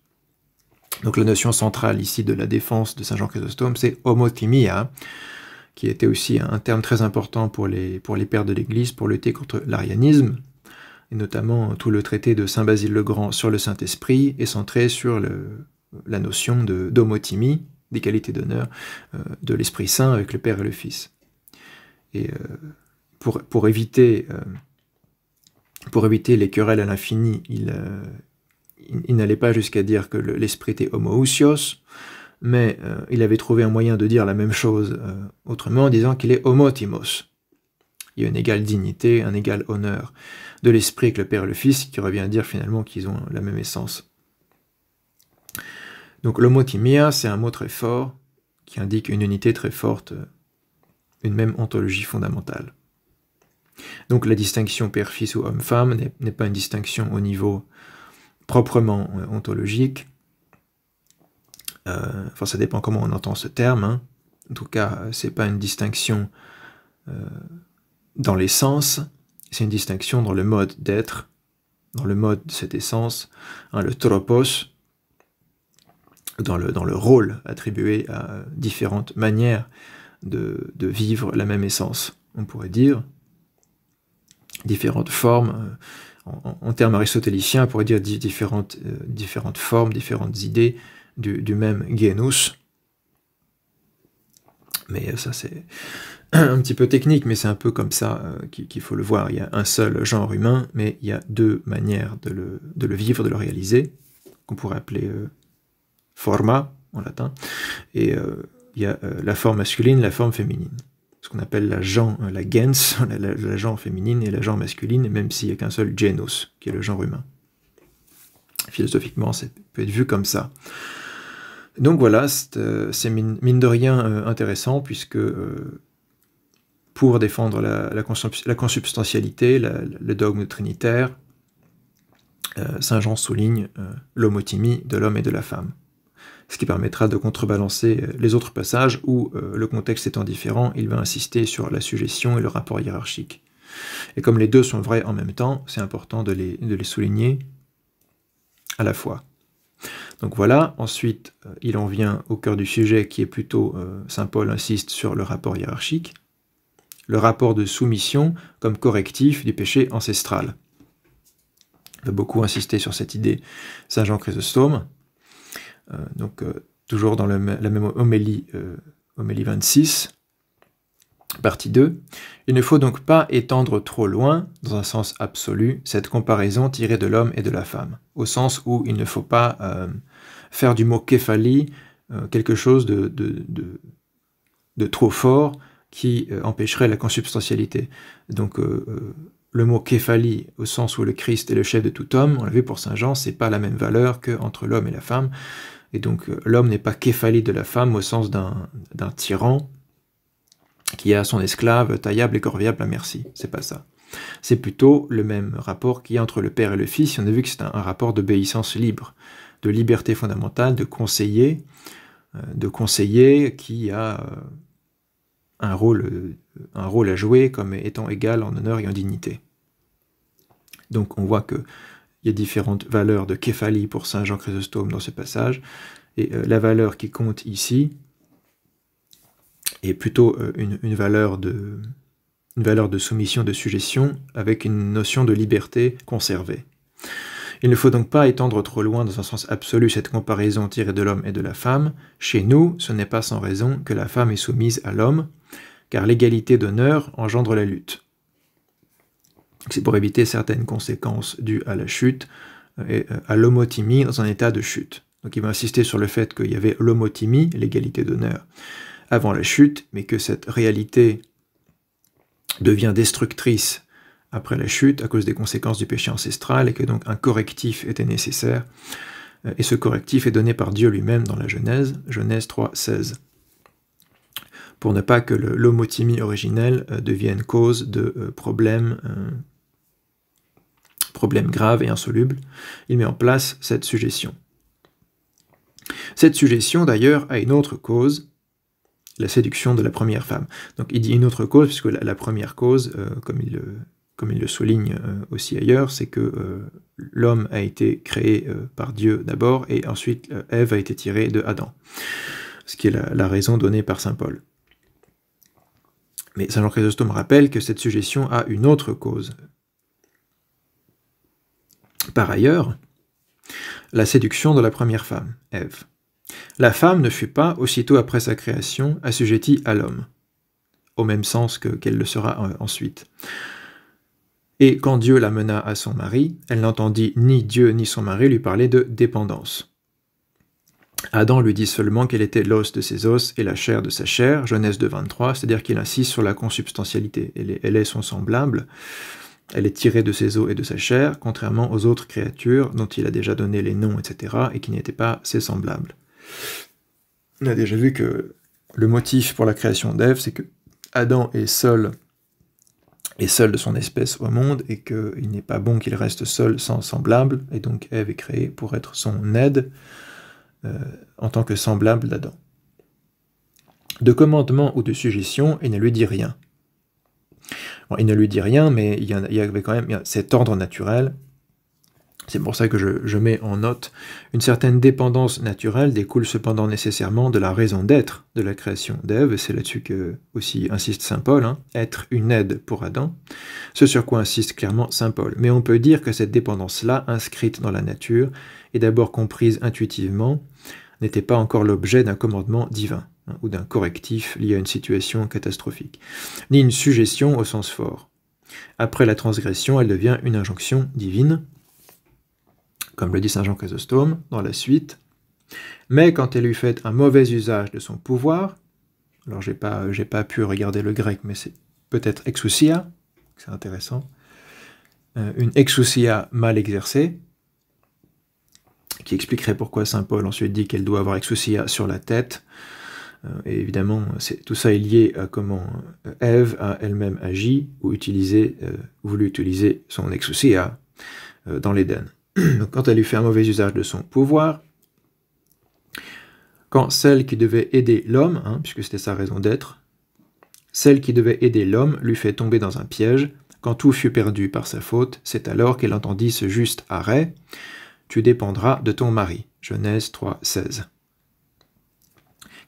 Donc la notion centrale ici de la défense de saint Jean Chrysostome, c'est homotimia, qui était aussi un terme très important pour les pères de l'Église pour lutter contre l'arianisme, et notamment tout le traité de saint Basile le Grand sur le Saint-Esprit est centré sur la notion d'homotimie, des qualités d'honneur de l'Esprit Saint avec le Père et le Fils. Et pour éviter les querelles à l'infini, il n'allait pas jusqu'à dire que l'esprit était homoousios, mais il avait trouvé un moyen de dire la même chose autrement en disant qu'il est homotimos. Il y a une égale dignité, un égal honneur de l'esprit avec le Père et le Fils, qui revient à dire finalement qu'ils ont la même essence. Donc l'homotimia, c'est un mot très fort qui indique une unité très forte, une même ontologie fondamentale. Donc la distinction père-fils ou homme-femme n'est pas une distinction au niveau proprement ontologique. Enfin, ça dépend comment on entend ce terme. Hein. En tout cas, c'est pas une distinction dans l'essence, c'est une distinction dans le mode d'être, dans le mode de cette essence, hein, le tropos, dans le rôle attribué à différentes manières de vivre la même essence, on pourrait dire, différentes formes, en termes aristotéliciens, on pourrait dire différentes formes, différentes idées du même genus. Mais ça c'est un petit peu technique, mais c'est un peu comme ça qu'il faut le voir. Il y a un seul genre humain, mais il y a deux manières de le vivre, de le réaliser, qu'on pourrait appeler forma, en latin, et il y a la forme masculine, la forme féminine. Ce qu'on appelle la gens la genre féminine et la genre masculine, même s'il n'y a qu'un seul genus, qui est le genre humain. Philosophiquement, ça peut être vu comme ça. Donc voilà, c'est mine de rien intéressant, puisque pour défendre la consubstantialité, le dogme trinitaire, saint Jean souligne l'homotimie de l'homme et de la femme. Ce qui permettra de contrebalancer les autres passages où, le contexte étant différent, il va insister sur la suggestion et le rapport hiérarchique. Et comme les deux sont vrais en même temps, c'est important de les souligner à la fois. Donc voilà, ensuite, il en vient au cœur du sujet qui est plutôt, saint Paul insiste sur le rapport hiérarchique, le rapport de soumission comme correctif du péché ancestral. Il va beaucoup insister sur cette idée, saint Jean Chrysostome. Donc, toujours dans la même homélie, homélie 26, partie 2, il ne faut donc pas étendre trop loin, dans un sens absolu, cette comparaison tirée de l'homme et de la femme, au sens où il ne faut pas faire du mot képhalie quelque chose de trop fort qui empêcherait la consubstantialité. Donc, le mot képhalie, au sens où le Christ est le chef de tout homme, on l'a vu pour saint Jean, c'est pas la même valeur qu'entre l'homme et la femme. Et donc l'homme n'est pas képhalie de la femme au sens d'un tyran qui a son esclave taillable et corvéable à merci. C'est pas ça. C'est plutôt le même rapport qu'il y a entre le Père et le Fils. On a vu que c'est un rapport d'obéissance libre, de liberté fondamentale, de conseiller qui a un rôle à jouer comme étant égal en honneur et en dignité. Donc on voit qu'il y a différentes valeurs de képhalie pour Saint Jean Chrysostome dans ce passage, et la valeur qui compte ici est plutôt une valeur de soumission, de sujétion, avec une notion de liberté conservée. Il ne faut donc pas étendre trop loin dans un sens absolu cette comparaison tirée de l'homme et de la femme. Chez nous, ce n'est pas sans raison que la femme est soumise à l'homme, car l'égalité d'honneur engendre la lutte. C'est pour éviter certaines conséquences dues à la chute et à l'homothymie dans un état de chute. Donc il va insister sur le fait qu'il y avait l'homothymie, l'égalité d'honneur, avant la chute, mais que cette réalité devient destructrice après la chute à cause des conséquences du péché ancestral et que donc un correctif était nécessaire. Et ce correctif est donné par Dieu lui-même dans la Genèse, Genèse 3, 16. Pour ne pas que l'homothymie originelle devienne cause de problèmes graves et insolubles, il met en place cette suggestion. Cette suggestion, d'ailleurs, a une autre cause, la séduction de la première femme. Donc il dit une autre cause, puisque la première cause, comme il le souligne aussi ailleurs, c'est que l'homme a été créé par Dieu d'abord, et ensuite Ève a été tirée de Adam, ce qui est la raison donnée par saint Paul. Mais saint Jean Chrysostome rappelle que cette suggestion a une autre cause. Par ailleurs, la séduction de la première femme, Ève. La femme ne fut pas, aussitôt après sa création, assujettie à l'homme, au même sens qu'elle le sera ensuite. Et quand Dieu la mena à son mari, elle n'entendit ni Dieu ni son mari lui parler de dépendance. Adam lui dit seulement qu'elle était l'os de ses os et la chair de sa chair, Genèse 2,23, c'est-à-dire qu'il insiste sur la consubstantialité. Elle est son semblable, elle est tirée de ses os et de sa chair, contrairement aux autres créatures dont il a déjà donné les noms, etc., et qui n'étaient pas ses semblables. On a déjà vu que le motif pour la création d'Ève, c'est que Adam est seul de son espèce au monde, et qu'il n'est pas bon qu'il reste seul sans semblable, et donc Ève est créée pour être son aide, en tant que semblable d'Adam. De commandement ou de suggestion, il ne lui dit rien. Bon, il ne lui dit rien, mais il y avait quand même cet ordre naturel. C'est pour ça que je mets en note une certaine dépendance naturelle découle cependant nécessairement de la raison d'être de la création d'Ève, et c'est là-dessus que aussi insiste saint Paul, être une aide pour Adam, ce sur quoi insiste clairement saint Paul. Mais on peut dire que cette dépendance-là, inscrite dans la nature, et d'abord comprise intuitivement, n'était pas encore l'objet d'un commandement divin, ou d'un correctif lié à une situation catastrophique, ni une suggestion au sens fort. Après la transgression, elle devient une injonction divine, comme le dit saint Jean Chrysostome dans la suite. Mais quand elle eut fait un mauvais usage de son pouvoir, alors j'ai pas pu regarder le grec, mais c'est peut-être exousia, c'est intéressant, une exousia mal exercée, qui expliquerait pourquoi saint Paul ensuite dit qu'elle doit avoir exousia sur la tête. Et évidemment, tout ça est lié à comment Ève a elle-même agi ou voulu utiliser son exousia dans l'Éden. Donc, quand elle lui fait un mauvais usage de son pouvoir, quand celle qui devait aider l'homme, puisque c'était sa raison d'être, celle qui devait aider l'homme lui fait tomber dans un piège, quand tout fut perdu par sa faute, c'est alors qu'elle entendit ce juste arrêt, « Tu dépendras de ton mari » Genèse 3, 16.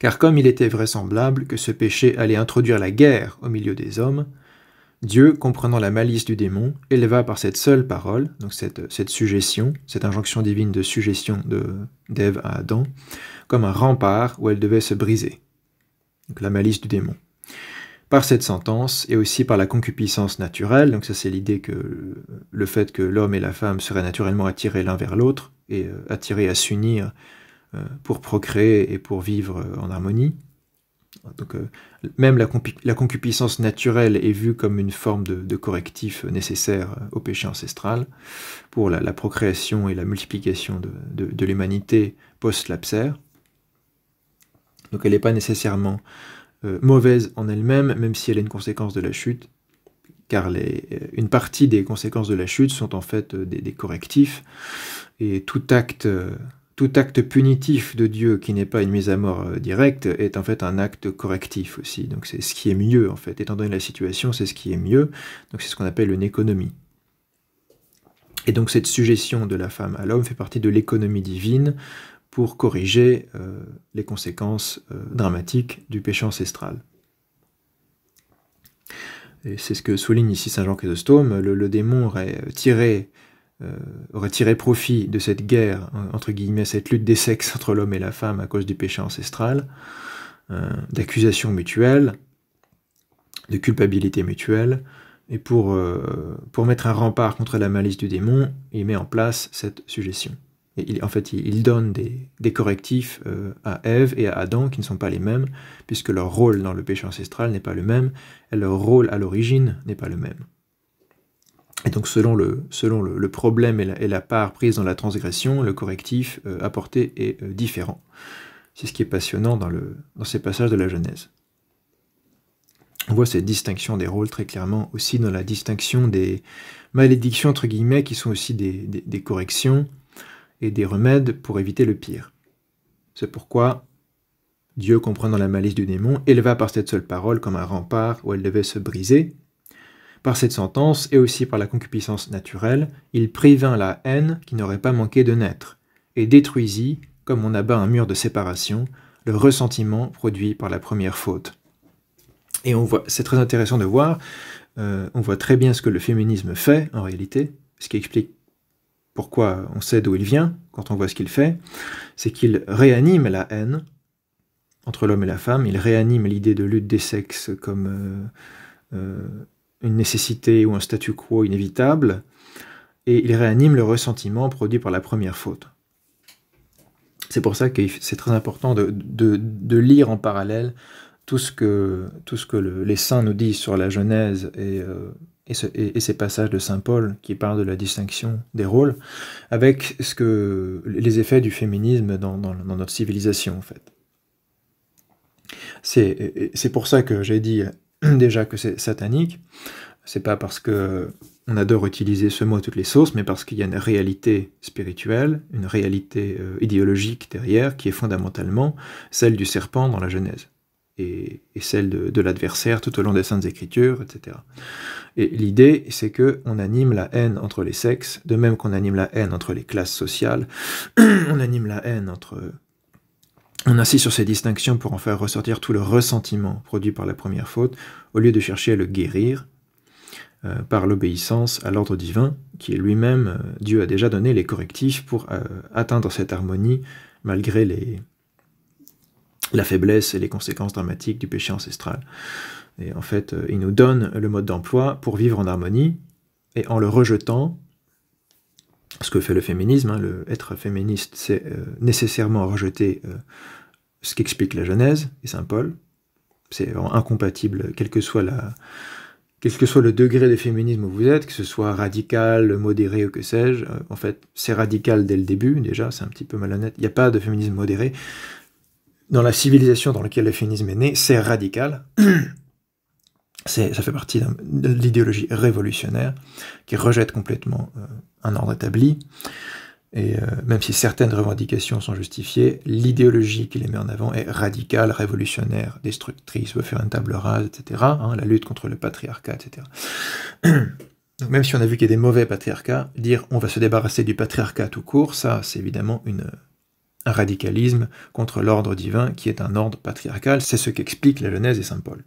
Car comme il était vraisemblable que ce péché allait introduire la guerre au milieu des hommes, Dieu, comprenant la malice du démon, éleva par cette seule parole, donc cette suggestion, cette injonction divine de suggestion d'Ève à Adam, comme un rempart où elle devait se briser. Donc la malice du démon. Par cette sentence, et aussi par la concupiscence naturelle, donc ça c'est l'idée que le fait que l'homme et la femme seraient naturellement attirés l'un vers l'autre, et attirés à s'unir pour procréer et pour vivre en harmonie. Donc, même la concupiscence naturelle est vue comme une forme de correctif nécessaire au péché ancestral pour la procréation et la multiplication de l'humanité post-lapsaire. Donc elle n'est pas nécessairement mauvaise en elle-même, même si elle est une conséquence de la chute, car une partie des conséquences de la chute sont en fait des correctifs, et tout acte tout acte punitif de Dieu qui n'est pas une mise à mort directe est en fait un acte correctif aussi. Donc c'est ce qui est mieux en fait. Étant donné la situation, c'est ce qui est mieux. Donc c'est ce qu'on appelle une économie. Et donc cette sujétion de la femme à l'homme fait partie de l'économie divine pour corriger les conséquences dramatiques du péché ancestral. Et c'est ce que souligne ici saint Jean Chrysostome. Le démon aurait tiré profit de cette guerre, entre guillemets, cette lutte des sexes entre l'homme et la femme à cause du péché ancestral, d'accusations mutuelles, de culpabilité mutuelle, et pour mettre un rempart contre la malice du démon, il met en place cette sujétion. Et en fait, il donne des correctifs à Ève et à Adam qui ne sont pas les mêmes, puisque leur rôle dans le péché ancestral n'est pas le même, et leur rôle à l'origine n'est pas le même. Et donc selon le problème et la part prise dans la transgression, le correctif apporté est différent. C'est ce qui est passionnant dans ces passages de la Genèse. On voit cette distinction des rôles très clairement aussi dans la distinction des malédictions, entre guillemets, qui sont aussi des corrections et des remèdes pour éviter le pire. C'est pourquoi Dieu, comprenant la malice du démon, éleva par cette seule parole comme un rempart où elle devait se briser. Par cette sentence, et aussi par la concupiscence naturelle, il prévint la haine qui n'aurait pas manqué de naître, et détruisit, comme on abat un mur de séparation, le ressentiment produit par la première faute. Et on voit, c'est très intéressant de voir, on voit très bien ce que le féminisme fait, en réalité, ce qui explique pourquoi on sait d'où il vient, quand on voit ce qu'il fait, c'est qu'il réanime la haine entre l'homme et la femme, il réanime l'idée de lutte des sexes comme une nécessité ou un statu quo inévitable, et il réanime le ressentiment produit par la première faute. C'est pour ça que c'est très important de lire en parallèle tout ce que les saints nous disent sur la Genèse et ces passages de saint Paul qui parlent de la distinction des rôles, avec les effets du féminisme dans notre civilisation, en fait. C'est pour ça que j'ai dit déjà que c'est satanique. C'est pas parce que on adore utiliser ce mot à toutes les sauces, mais parce qu'il y a une réalité spirituelle, une réalité idéologique derrière, qui est fondamentalement celle du serpent dans la Genèse, et celle de l'adversaire tout au long des Saintes Écritures, etc. Et l'idée, c'est qu'on anime la haine entre les sexes, de même qu'on anime la haine entre les classes sociales, on anime la haine entre... On insiste sur ces distinctions pour en faire ressortir tout le ressentiment produit par la première faute, au lieu de chercher à le guérir par l'obéissance à l'ordre divin, qui est lui-même, Dieu a déjà donné les correctifs pour atteindre cette harmonie, malgré la faiblesse et les conséquences dramatiques du péché ancestral. Et en fait, il nous donne le mode d'emploi pour vivre en harmonie, et en le rejetant, ce que fait le féminisme, être féministe, c'est nécessairement rejeter ce qu'explique la Genèse et saint Paul. C'est incompatible, quel que soit le degré de féminisme où vous êtes, que ce soit radical, modéré ou que sais-je. En fait, c'est radical dès le début, déjà, c'est un petit peu malhonnête. Il n'y a pas de féminisme modéré. Dans la civilisation dans laquelle le féminisme est né, c'est radical. Ça fait partie de l'idéologie révolutionnaire qui rejette complètement un ordre établi. Et même si certaines revendications sont justifiées, l'idéologie qui les met en avant est radicale, révolutionnaire, destructrice, veut faire une table rase, etc. La lutte contre le patriarcat, etc. Donc même si on a vu qu'il y a des mauvais patriarcats, dire on va se débarrasser du patriarcat tout court, ça c'est évidemment un radicalisme contre l'ordre divin qui est un ordre patriarcal. C'est ce qu'explique la Genèse et saint Paul.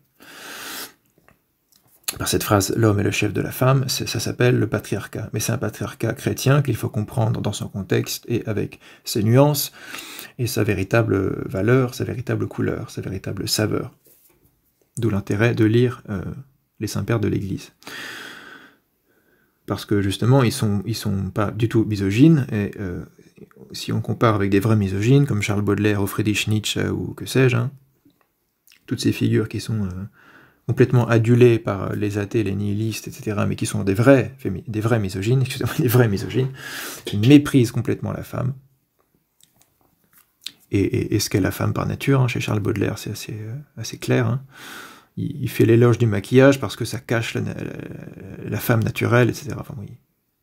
Par cette phrase, l'homme est le chef de la femme, ça s'appelle le patriarcat. Mais c'est un patriarcat chrétien qu'il faut comprendre dans son contexte et avec ses nuances et sa véritable valeur, sa véritable couleur, sa véritable saveur. D'où l'intérêt de lire les saints-pères de l'Église. Parce que justement, ils sont pas du tout misogynes, et si on compare avec des vrais misogynes, comme Charles Baudelaire ou Friedrich Nietzsche ou que sais-je, toutes ces figures qui sont... complètement adulés par les athées, les nihilistes, etc., mais qui sont des vrais misogynes, des vrais misogynes, qui méprisent complètement la femme, et ce qu'est la femme par nature. Chez Charles Baudelaire, c'est assez clair. Il fait l'éloge du maquillage parce que ça cache la femme naturelle, etc. Enfin, oui.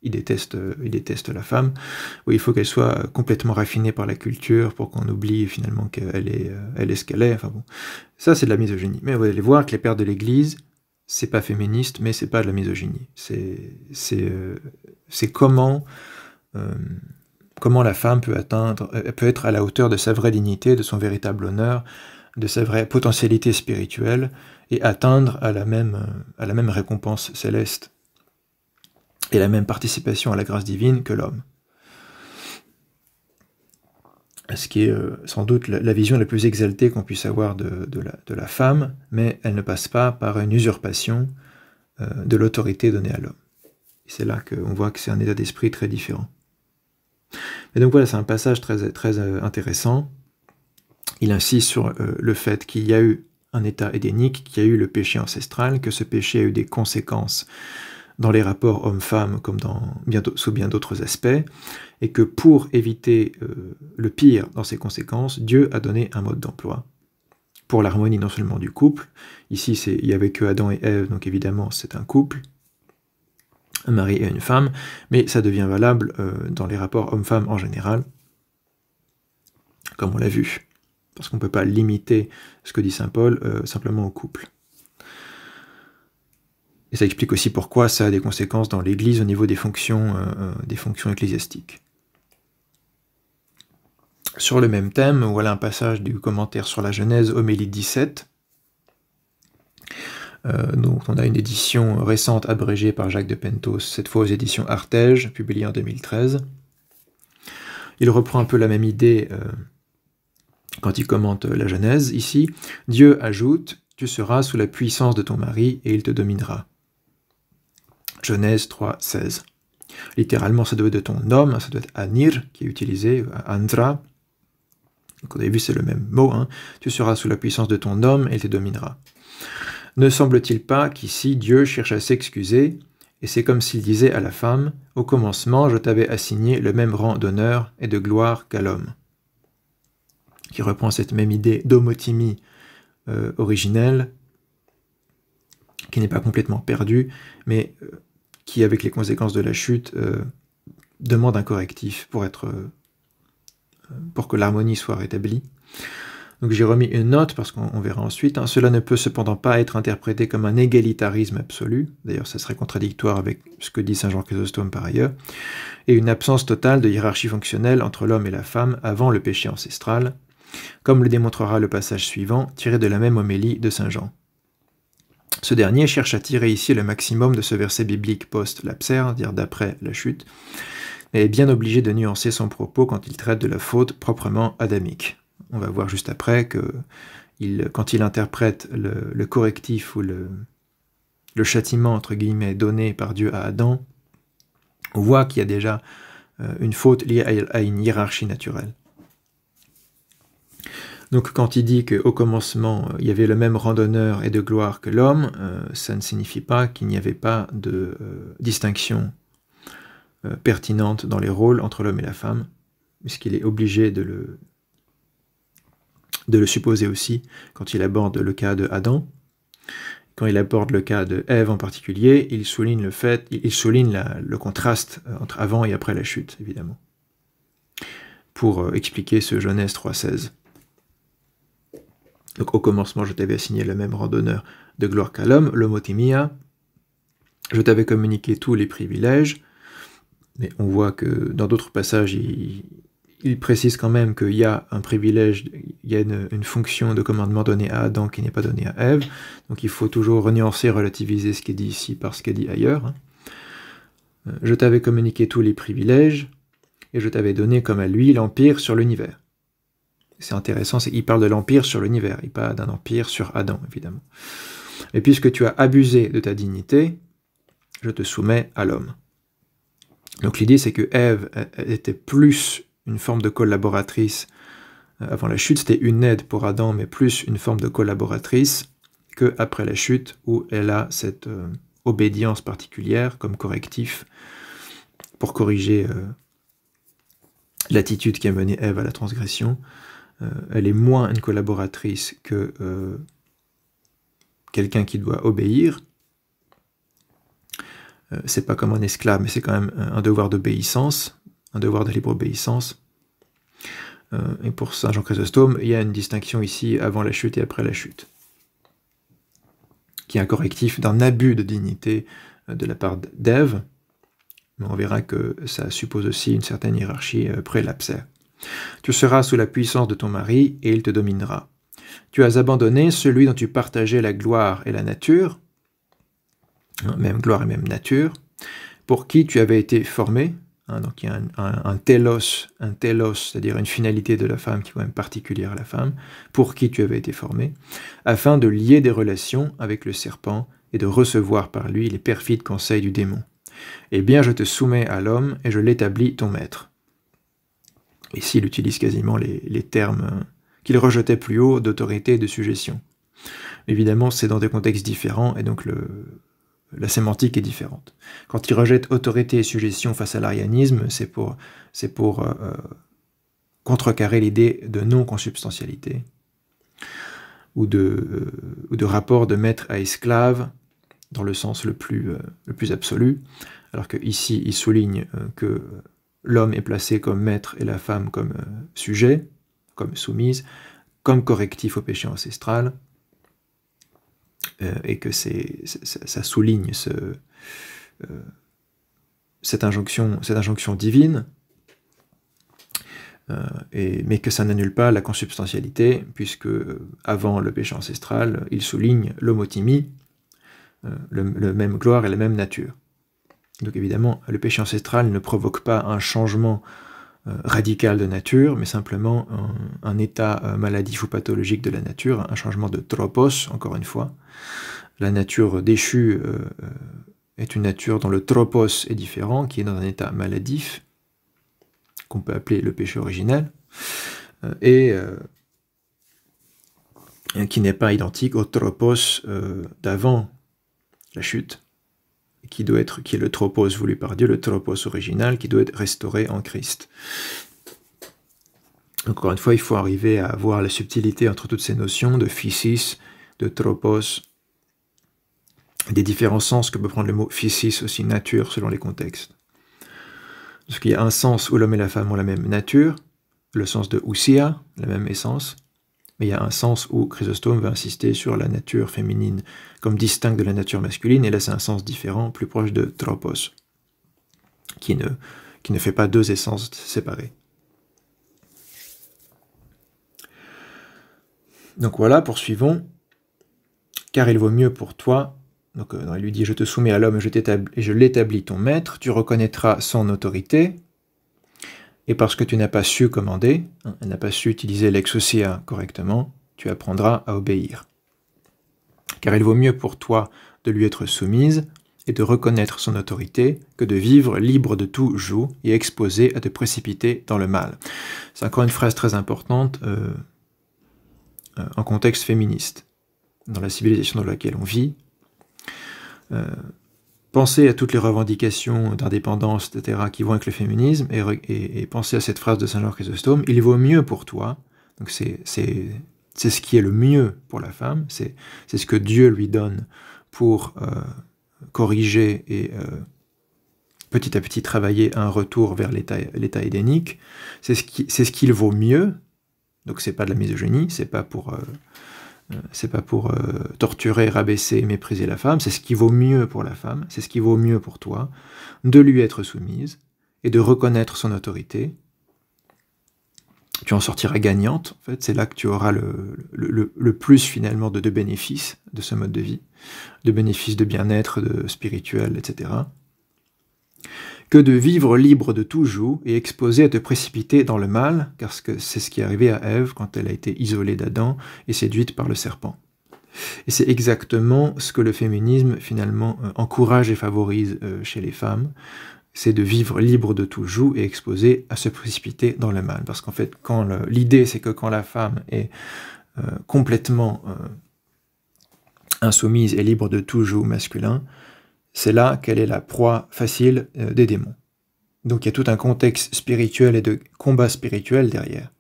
il déteste la femme, où il faut qu'elle soit complètement raffinée par la culture pour qu'on oublie finalement qu'elle est ce qu'elle est. Enfin bon, ça c'est de la misogynie. Mais vous allez voir que les pères de l'Église, c'est pas féministe, mais c'est pas de la misogynie. C'est comment la femme peut être à la hauteur de sa vraie dignité, de son véritable honneur, de sa vraie potentialité spirituelle, et atteindre à la même récompense céleste et la même participation à la grâce divine que l'homme. Ce qui est sans doute la vision la plus exaltée qu'on puisse avoir de la femme, mais elle ne passe pas par une usurpation de l'autorité donnée à l'homme. C'est là qu'on voit que c'est un état d'esprit très différent. Et donc voilà, c'est un passage très intéressant. Il insiste sur le fait qu'il y a eu un état édénique, qu'il y a eu le péché ancestral, que ce péché a eu des conséquences dans les rapports homme-femme comme sous bien d'autres aspects, et que pour éviter le pire dans ces conséquences, Dieu a donné un mode d'emploi pour l'harmonie non seulement du couple, ici il n'y avait que Adam et Ève, donc évidemment c'est un couple, un mari et une femme, mais ça devient valable dans les rapports homme-femme en général, comme on l'a vu, parce qu'on ne peut pas limiter ce que dit saint Paul simplement au couple. Et ça explique aussi pourquoi ça a des conséquences dans l'Église au niveau des fonctions ecclésiastiques. Sur le même thème, voilà un passage du commentaire sur la Genèse, Homélie 17. Donc on a une édition récente abrégée par Jacques de Pentos, cette fois aux éditions Artege, publiée en 2013. Il reprend un peu la même idée quand il commente la Genèse, ici. Dieu ajoute « Tu seras sous la puissance de ton mari et il te dominera ». Genèse 3, 16. Littéralement, ça doit être de ton homme, ça doit être anir, qui est utilisé, andra. Donc, on a vu, c'est le même mot. Hein. Tu seras sous la puissance de ton homme et il te dominera. Ne semble-t-il pas qu'ici, Dieu cherche à s'excuser, et c'est comme s'il disait à la femme, « Au commencement, je t'avais assigné le même rang d'honneur et de gloire qu'à l'homme. » Qui reprend cette même idée d'homotimie originelle, qui n'est pas complètement perdue, mais qui, avec les conséquences de la chute, demande un correctif pour que l'harmonie soit rétablie. Donc j'ai remis une note, parce qu'on verra ensuite. Hein. Cela ne peut cependant pas être interprété comme un égalitarisme absolu, d'ailleurs ça serait contradictoire avec ce que dit saint Jean Chrysostome par ailleurs, et une absence totale de hiérarchie fonctionnelle entre l'homme et la femme avant le péché ancestral, comme le démontrera le passage suivant, tiré de la même homélie de saint Jean. Ce dernier cherche à tirer ici le maximum de ce verset biblique post-lapsaire, c'est-à-dire d'après la chute, mais est bien obligé de nuancer son propos quand il traite de la faute proprement adamique. On va voir juste après que quand il interprète le correctif ou le châtiment, entre guillemets, donné par Dieu à Adam, on voit qu'il y a déjà une faute liée à une hiérarchie naturelle. Donc quand il dit qu'au commencement, il y avait le même rang d'honneur et de gloire que l'homme, ça ne signifie pas qu'il n'y avait pas de distinction pertinente dans les rôles entre l'homme et la femme, puisqu'il est obligé de le supposer aussi quand il aborde le cas de Adam. Quand il aborde le cas de Ève en particulier, il souligne le contraste entre avant et après la chute, évidemment, pour expliquer ce Genèse 3,16. Donc au commencement, je t'avais assigné le même rang d'honneur de gloire qu'à l'homme, l'homotimia. Je t'avais communiqué tous les privilèges, mais on voit que dans d'autres passages, il précise quand même qu'il y a un privilège, il y a une fonction de commandement donnée à Adam qui n'est pas donnée à Ève, donc il faut toujours renuancer, relativiser ce qui est dit ici par ce qui est dit ailleurs. Je t'avais communiqué tous les privilèges, et je t'avais donné comme à lui l'empire sur l'univers. C'est intéressant, c'est qu'il parle de l'empire sur l'univers, il parle d'un empire sur Adam, évidemment. Et puisque tu as abusé de ta dignité, je te soumets à l'homme. Donc l'idée, c'est que Ève était plus une forme de collaboratrice avant la chute, c'était une aide pour Adam, mais plus une forme de collaboratrice qu'après la chute, où elle a cette obédience particulière comme correctif pour corriger l'attitude qui a mené Ève à la transgression. Elle est moins une collaboratrice que quelqu'un qui doit obéir, c'est pas comme un esclave, mais c'est quand même un devoir d'obéissance, un devoir de libre obéissance. Et pour Saint Jean Chrysostome, il y a une distinction ici avant la chute et après la chute, qui est un correctif d'un abus de dignité de la part d'Ève, mais on verra que ça suppose aussi une certaine hiérarchie prélapsaire. Tu seras sous la puissance de ton mari, et il te dominera. Tu as abandonné celui dont tu partageais la gloire et la nature, même gloire et même nature, pour qui tu avais été formé. Donc il y a un télos, c'est-à-dire une finalité de la femme qui est quand même particulière à la femme, pour qui tu avais été formé, afin de lier des relations avec le serpent et de recevoir par lui les perfides conseils du démon. Eh bien, je te soumets à l'homme et je l'établis ton maître. Ici, il utilise quasiment les termes qu'il rejetait plus haut d'autorité et de suggestion. Évidemment, c'est dans des contextes différents, et donc la sémantique est différente. Quand il rejette autorité et suggestion face à l'arianisme, c'est pour contrecarrer l'idée de non-consubstantialité, ou de rapport de maître à esclave, dans le sens le plus absolu, alors qu'ici, il souligne que l'homme est placé comme maître et la femme comme sujet, comme soumise, comme correctif au péché ancestral, et que ça souligne cette injonction divine, mais que ça n'annule pas la consubstantialité, puisque avant le péché ancestral, il souligne l'homotimie, le même gloire et la même nature. Donc évidemment, le péché ancestral ne provoque pas un changement radical de nature, mais simplement un état maladif ou pathologique de la nature, un changement de tropos, encore une fois. La nature déchue est une nature dont le tropos est différent, qui est dans un état maladif, qu'on peut appeler le péché originel, et qui n'est pas identique au tropos d'avant la chute, qui est le tropos voulu par Dieu, le tropos original, qui doit être restauré en Christ. Encore une fois, il faut arriver à voir la subtilité entre toutes ces notions de physis, de tropos, des différents sens que peut prendre le mot physis, aussi nature, selon les contextes. Parce qu'il y a un sens où l'homme et la femme ont la même nature, le sens de ousia, la même essence, mais il y a un sens où Chrysostome va insister sur la nature féminine comme distincte de la nature masculine, et là c'est un sens différent, plus proche de tropos, qui ne fait pas deux essences séparées. Donc voilà, poursuivons. Car il vaut mieux pour toi, donc il lui dit « Je te soumets à l'homme et je l'établis ton maître, tu reconnaîtras son autorité, et parce que tu n'as pas su commander, n'a pas su utiliser l'exousia correctement, tu apprendras à obéir. Car il vaut mieux pour toi de lui être soumise et de reconnaître son autorité que de vivre libre de tout joug et exposé à te précipiter dans le mal. » C'est encore une phrase très importante en contexte féministe, dans la civilisation dans laquelle on vit. Pensez à toutes les revendications d'indépendance, etc., qui vont avec le féminisme, et pensez à cette phrase de Saint Jean Chrysostome, « Il vaut mieux pour toi », donc c'est ce qui est le mieux pour la femme, c'est ce que Dieu lui donne pour corriger et petit à petit travailler à un retour vers l'état édénique, c'est ce qu'il vaut mieux, donc c'est pas de la misogynie, c'est pas pour torturer, rabaisser, mépriser la femme, c'est ce qui vaut mieux pour la femme, c'est ce qui vaut mieux pour toi, de lui être soumise et de reconnaître son autorité. Tu en sortiras gagnante, en fait, c'est là que tu auras le plus finalement de bénéfices de ce mode de vie, de bénéfices de bien-être, de spirituel, etc. Que de vivre libre de tout joug et exposé à te précipiter dans le mal, car c'est ce qui est arrivé à Ève quand elle a été isolée d'Adam et séduite par le serpent. Et c'est exactement ce que le féminisme finalement encourage et favorise chez les femmes, c'est de vivre libre de tout joug et exposé à se précipiter dans le mal. Parce qu'en fait, l'idée c'est que quand la femme est complètement insoumise et libre de tout joug masculin, c'est là qu'elle est la proie facile des démons. Donc il y a tout un contexte spirituel et de combat spirituel derrière.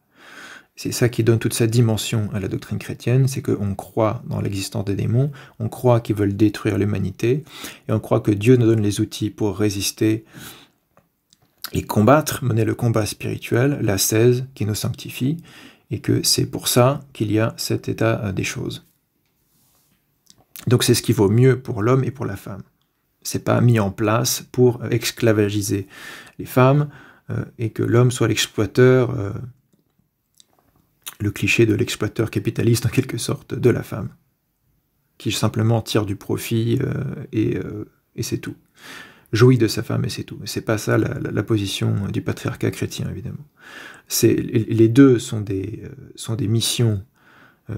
C'est ça qui donne toute sa dimension à la doctrine chrétienne, c'est qu'on croit dans l'existence des démons, on croit qu'ils veulent détruire l'humanité, et on croit que Dieu nous donne les outils pour résister et combattre, mener le combat spirituel, l'ascèse qui nous sanctifie, et que c'est pour ça qu'il y a cet état des choses. Donc c'est ce qui vaut mieux pour l'homme et pour la femme. C'est pas mis en place pour esclavagiser les femmes, et que l'homme soit l'exploiteur, le cliché de l'exploiteur capitaliste en quelque sorte de la femme, qui simplement tire du profit et c'est tout. Jouit de sa femme et c'est tout. C'est pas ça la position du patriarcat chrétien, évidemment. Les deux sont des missions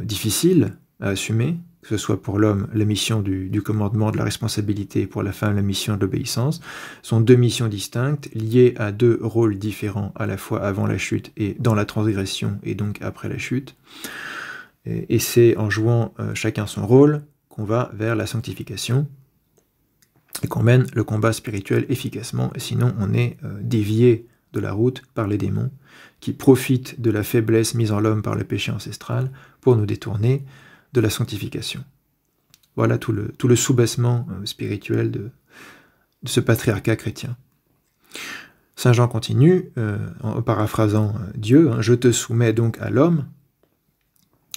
difficiles à assumer, que ce soit pour l'homme la mission du commandement, de la responsabilité, et pour la femme la mission de l'obéissance, sont deux missions distinctes, liées à deux rôles différents, à la fois avant la chute et dans la transgression, et donc après la chute. Et c'est en jouant chacun son rôle qu'on va vers la sanctification, et qu'on mène le combat spirituel efficacement, et sinon on est dévié de la route par les démons, qui profitent de la faiblesse mise en l'homme par le péché ancestral pour nous détourner de la sanctification. Voilà tout le sous-bassement spirituel de ce patriarcat chrétien. Saint Jean continue, en paraphrasant Dieu, « Je te soumets donc à l'homme »,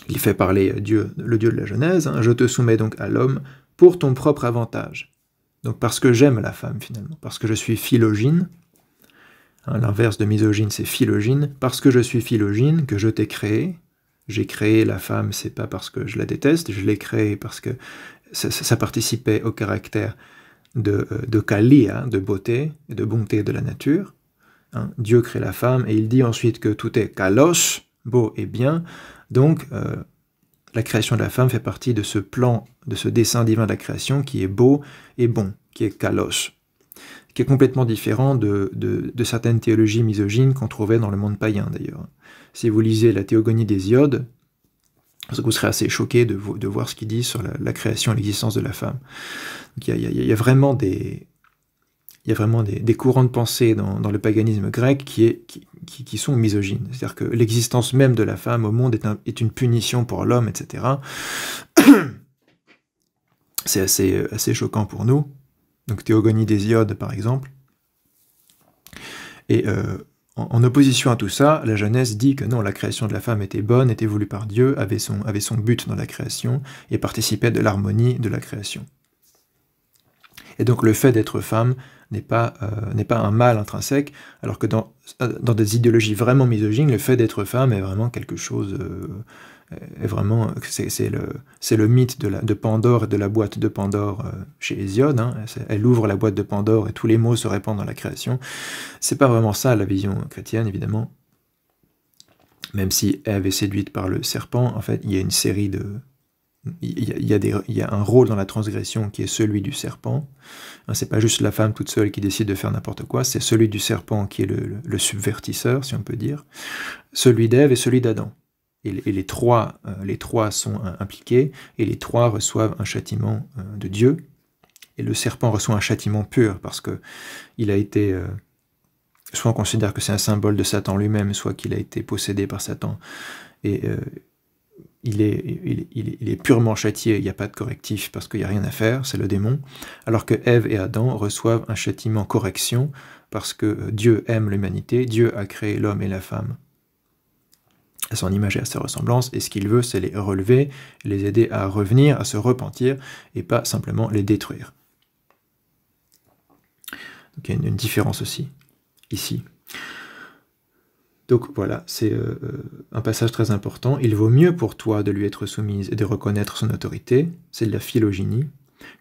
il fait parler Dieu, le Dieu de la Genèse, « Je te soumets donc à l'homme pour ton propre avantage ». Donc parce que j'aime la femme finalement, parce que je suis philogyne, l'inverse de misogyne c'est philogyne, parce que je suis philogyne, que je t'ai créé, j'ai créé la femme, c'est pas parce que je la déteste, je l'ai créée parce que ça participait au caractère de kalia, de beauté et de bonté de la nature. Dieu crée la femme et il dit ensuite que tout est kalos, beau et bien, donc la création de la femme fait partie de ce plan, de ce dessein divin de la création qui est beau et bon, qui est kalos, qui est complètement différent de certaines théologies misogynes qu'on trouvait dans le monde païen d'ailleurs. Si vous lisez la Théogonie d'Hésiode, vous serez assez choqué de voir ce qu'il dit sur la création et l'existence de la femme. Donc, il y a vraiment des courants de pensée dans le paganisme grec qui sont misogynes. C'est-à-dire que l'existence même de la femme au monde est une punition pour l'homme, etc. C'est assez choquant pour nous. Donc Théogonie d'Hésiode, par exemple. Et en opposition à tout ça, la Genèse dit que non, la création de la femme était bonne, était voulue par Dieu, avait son but dans la création, et participait de l'harmonie de la création. Et donc le fait d'être femme n'est pas un mal intrinsèque, alors que dans des idéologies vraiment misogynes, le fait d'être femme est vraiment quelque chose... c'est le mythe de Pandore et de la boîte de Pandore chez Hésiode. Elle ouvre la boîte de Pandore et tous les maux se répandent dans la création. C'est pas vraiment ça la vision chrétienne, évidemment. Même si Ève est séduite par le serpent, en fait, il y a une série de... Il y a un rôle dans la transgression qui est celui du serpent. C'est pas juste la femme toute seule qui décide de faire n'importe quoi, c'est celui du serpent qui est le subvertisseur, si on peut dire, celui d'Ève et celui d'Adam. Et les trois sont impliqués, et les trois reçoivent un châtiment de Dieu, et le serpent reçoit un châtiment pur, parce que il a été... soit on considère que c'est un symbole de Satan lui-même, soit qu'il a été possédé par Satan, et il est purement châtié, il n'y a pas de correctif, parce qu'il n'y a rien à faire, c'est le démon, alors que Ève et Adam reçoivent un châtiment correction, parce que Dieu aime l'humanité, Dieu a créé l'homme et la femme à son image et à sa ressemblance, et ce qu'il veut, c'est les relever, les aider à revenir, à se repentir, et pas simplement les détruire. Donc il y a une différence aussi, ici. Donc voilà, c'est un passage très important. Il vaut mieux pour toi de lui être soumise et de reconnaître son autorité, c'est de la philogynie,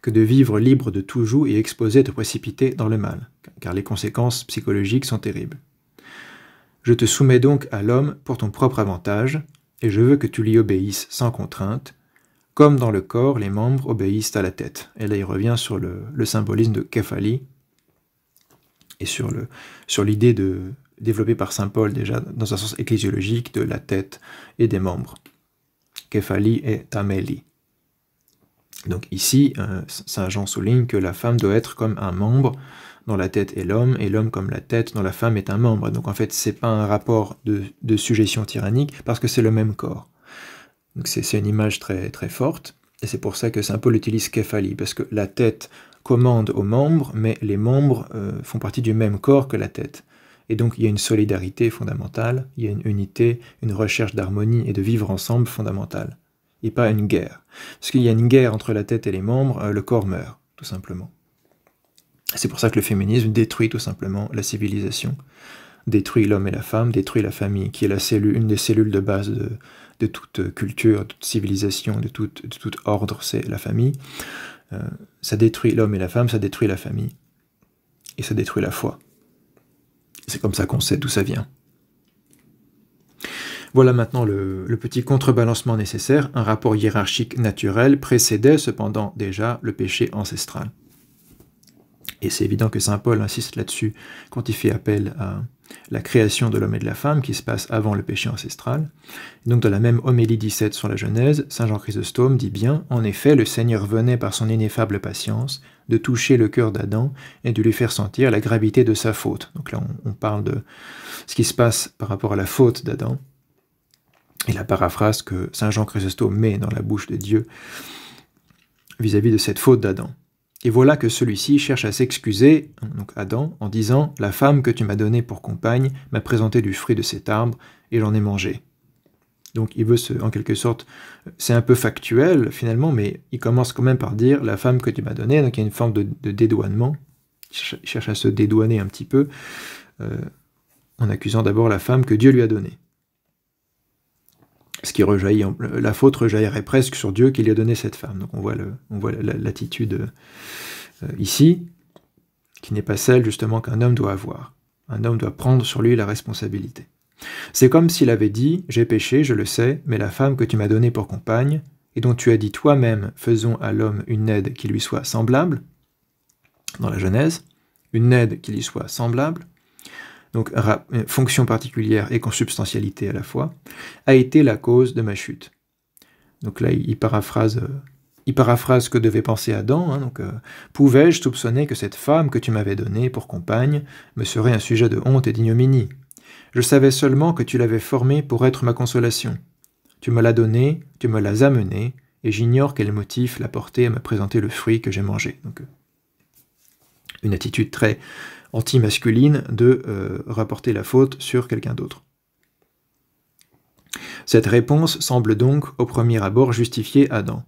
que de vivre libre de tout joug et exposé à te précipiter dans le mal, car les conséquences psychologiques sont terribles. Je te soumets donc à l'homme pour ton propre avantage, et je veux que tu lui obéisses sans contrainte, comme dans le corps, les membres obéissent à la tête. Et là, il revient sur le symbolisme de Képhali, et sur l'idée développée par saint Paul déjà dans un sens ecclésiologique de la tête et des membres. Képhali et Taméli. Donc ici, saint Jean souligne que la femme doit être comme un membre dont la tête est l'homme, et l'homme comme la tête dont la femme est un membre. Donc en fait, c'est pas un rapport de sujétion tyrannique, parce que c'est le même corps. Donc c'est une image très, très forte, et c'est pour ça que saint Paul utilise képhalie, parce que la tête commande aux membres, mais les membres font partie du même corps que la tête. Et donc il y a une solidarité fondamentale, il y a une unité, une recherche d'harmonie et de vivre ensemble fondamentale, et pas une guerre. Parce qu'il y a une guerre entre la tête et les membres, le corps meurt, tout simplement. C'est pour ça que le féminisme détruit tout simplement la civilisation, détruit l'homme et la femme, détruit la famille, qui est une des cellules de base de toute culture, de toute civilisation, de tout ordre, c'est la famille. Ça détruit l'homme et la femme, ça détruit la famille, et ça détruit la foi. C'est comme ça qu'on sait d'où ça vient. Voilà maintenant le petit contrebalancement nécessaire. Un rapport hiérarchique naturel précédait cependant déjà le péché ancestral. Et c'est évident que saint Paul insiste là-dessus quand il fait appel à la création de l'homme et de la femme qui se passe avant le péché ancestral. Et donc dans la même homélie 17 sur la Genèse, saint Jean Chrysostome dit bien « En effet, le Seigneur venait par son ineffable patience de toucher le cœur d'Adam et de lui faire sentir la gravité de sa faute. » Donc là, on parle de ce qui se passe par rapport à la faute d'Adam. Et la paraphrase que saint Jean Chrysostome met dans la bouche de Dieu vis-à-vis de cette faute d'Adam. Et voilà que celui-ci cherche à s'excuser, donc Adam, en disant « La femme que tu m'as donnée pour compagne m'a présenté du fruit de cet arbre, et j'en ai mangé. » Donc il veut, en quelque sorte, c'est un peu factuel finalement, mais il commence quand même par dire « La femme que tu m'as donnée », donc il y a une forme de dédouanement, il cherche à se dédouaner un petit peu, en accusant d'abord la femme que Dieu lui a donnée. Ce qui rejaillit, la faute rejaillirait presque sur Dieu qui lui a donné cette femme. Donc on voit l'attitude ici, qui n'est pas celle justement qu'un homme doit avoir. Un homme doit prendre sur lui la responsabilité. C'est comme s'il avait dit « J'ai péché, je le sais, mais la femme que tu m'as donnée pour compagne, et dont tu as dit toi-même, faisons à l'homme une aide qui lui soit semblable, dans la Genèse, une aide qui lui soit semblable, donc fonction particulière et consubstantialité à la fois, a été la cause de ma chute. » Donc là, il paraphrase ce que devait penser Adam. Pouvais-je soupçonner que cette femme que tu m'avais donnée pour compagne me serait un sujet de honte et d'ignominie? Je savais seulement que tu l'avais formée pour être ma consolation. Tu me l'as donnée, tu me l'as amenée, et j'ignore quel motif l'a portée à me présenter le fruit que j'ai mangé. Donc, une attitude très anti-masculine de rapporter la faute sur quelqu'un d'autre. Cette réponse semble donc, au premier abord, justifier Adam.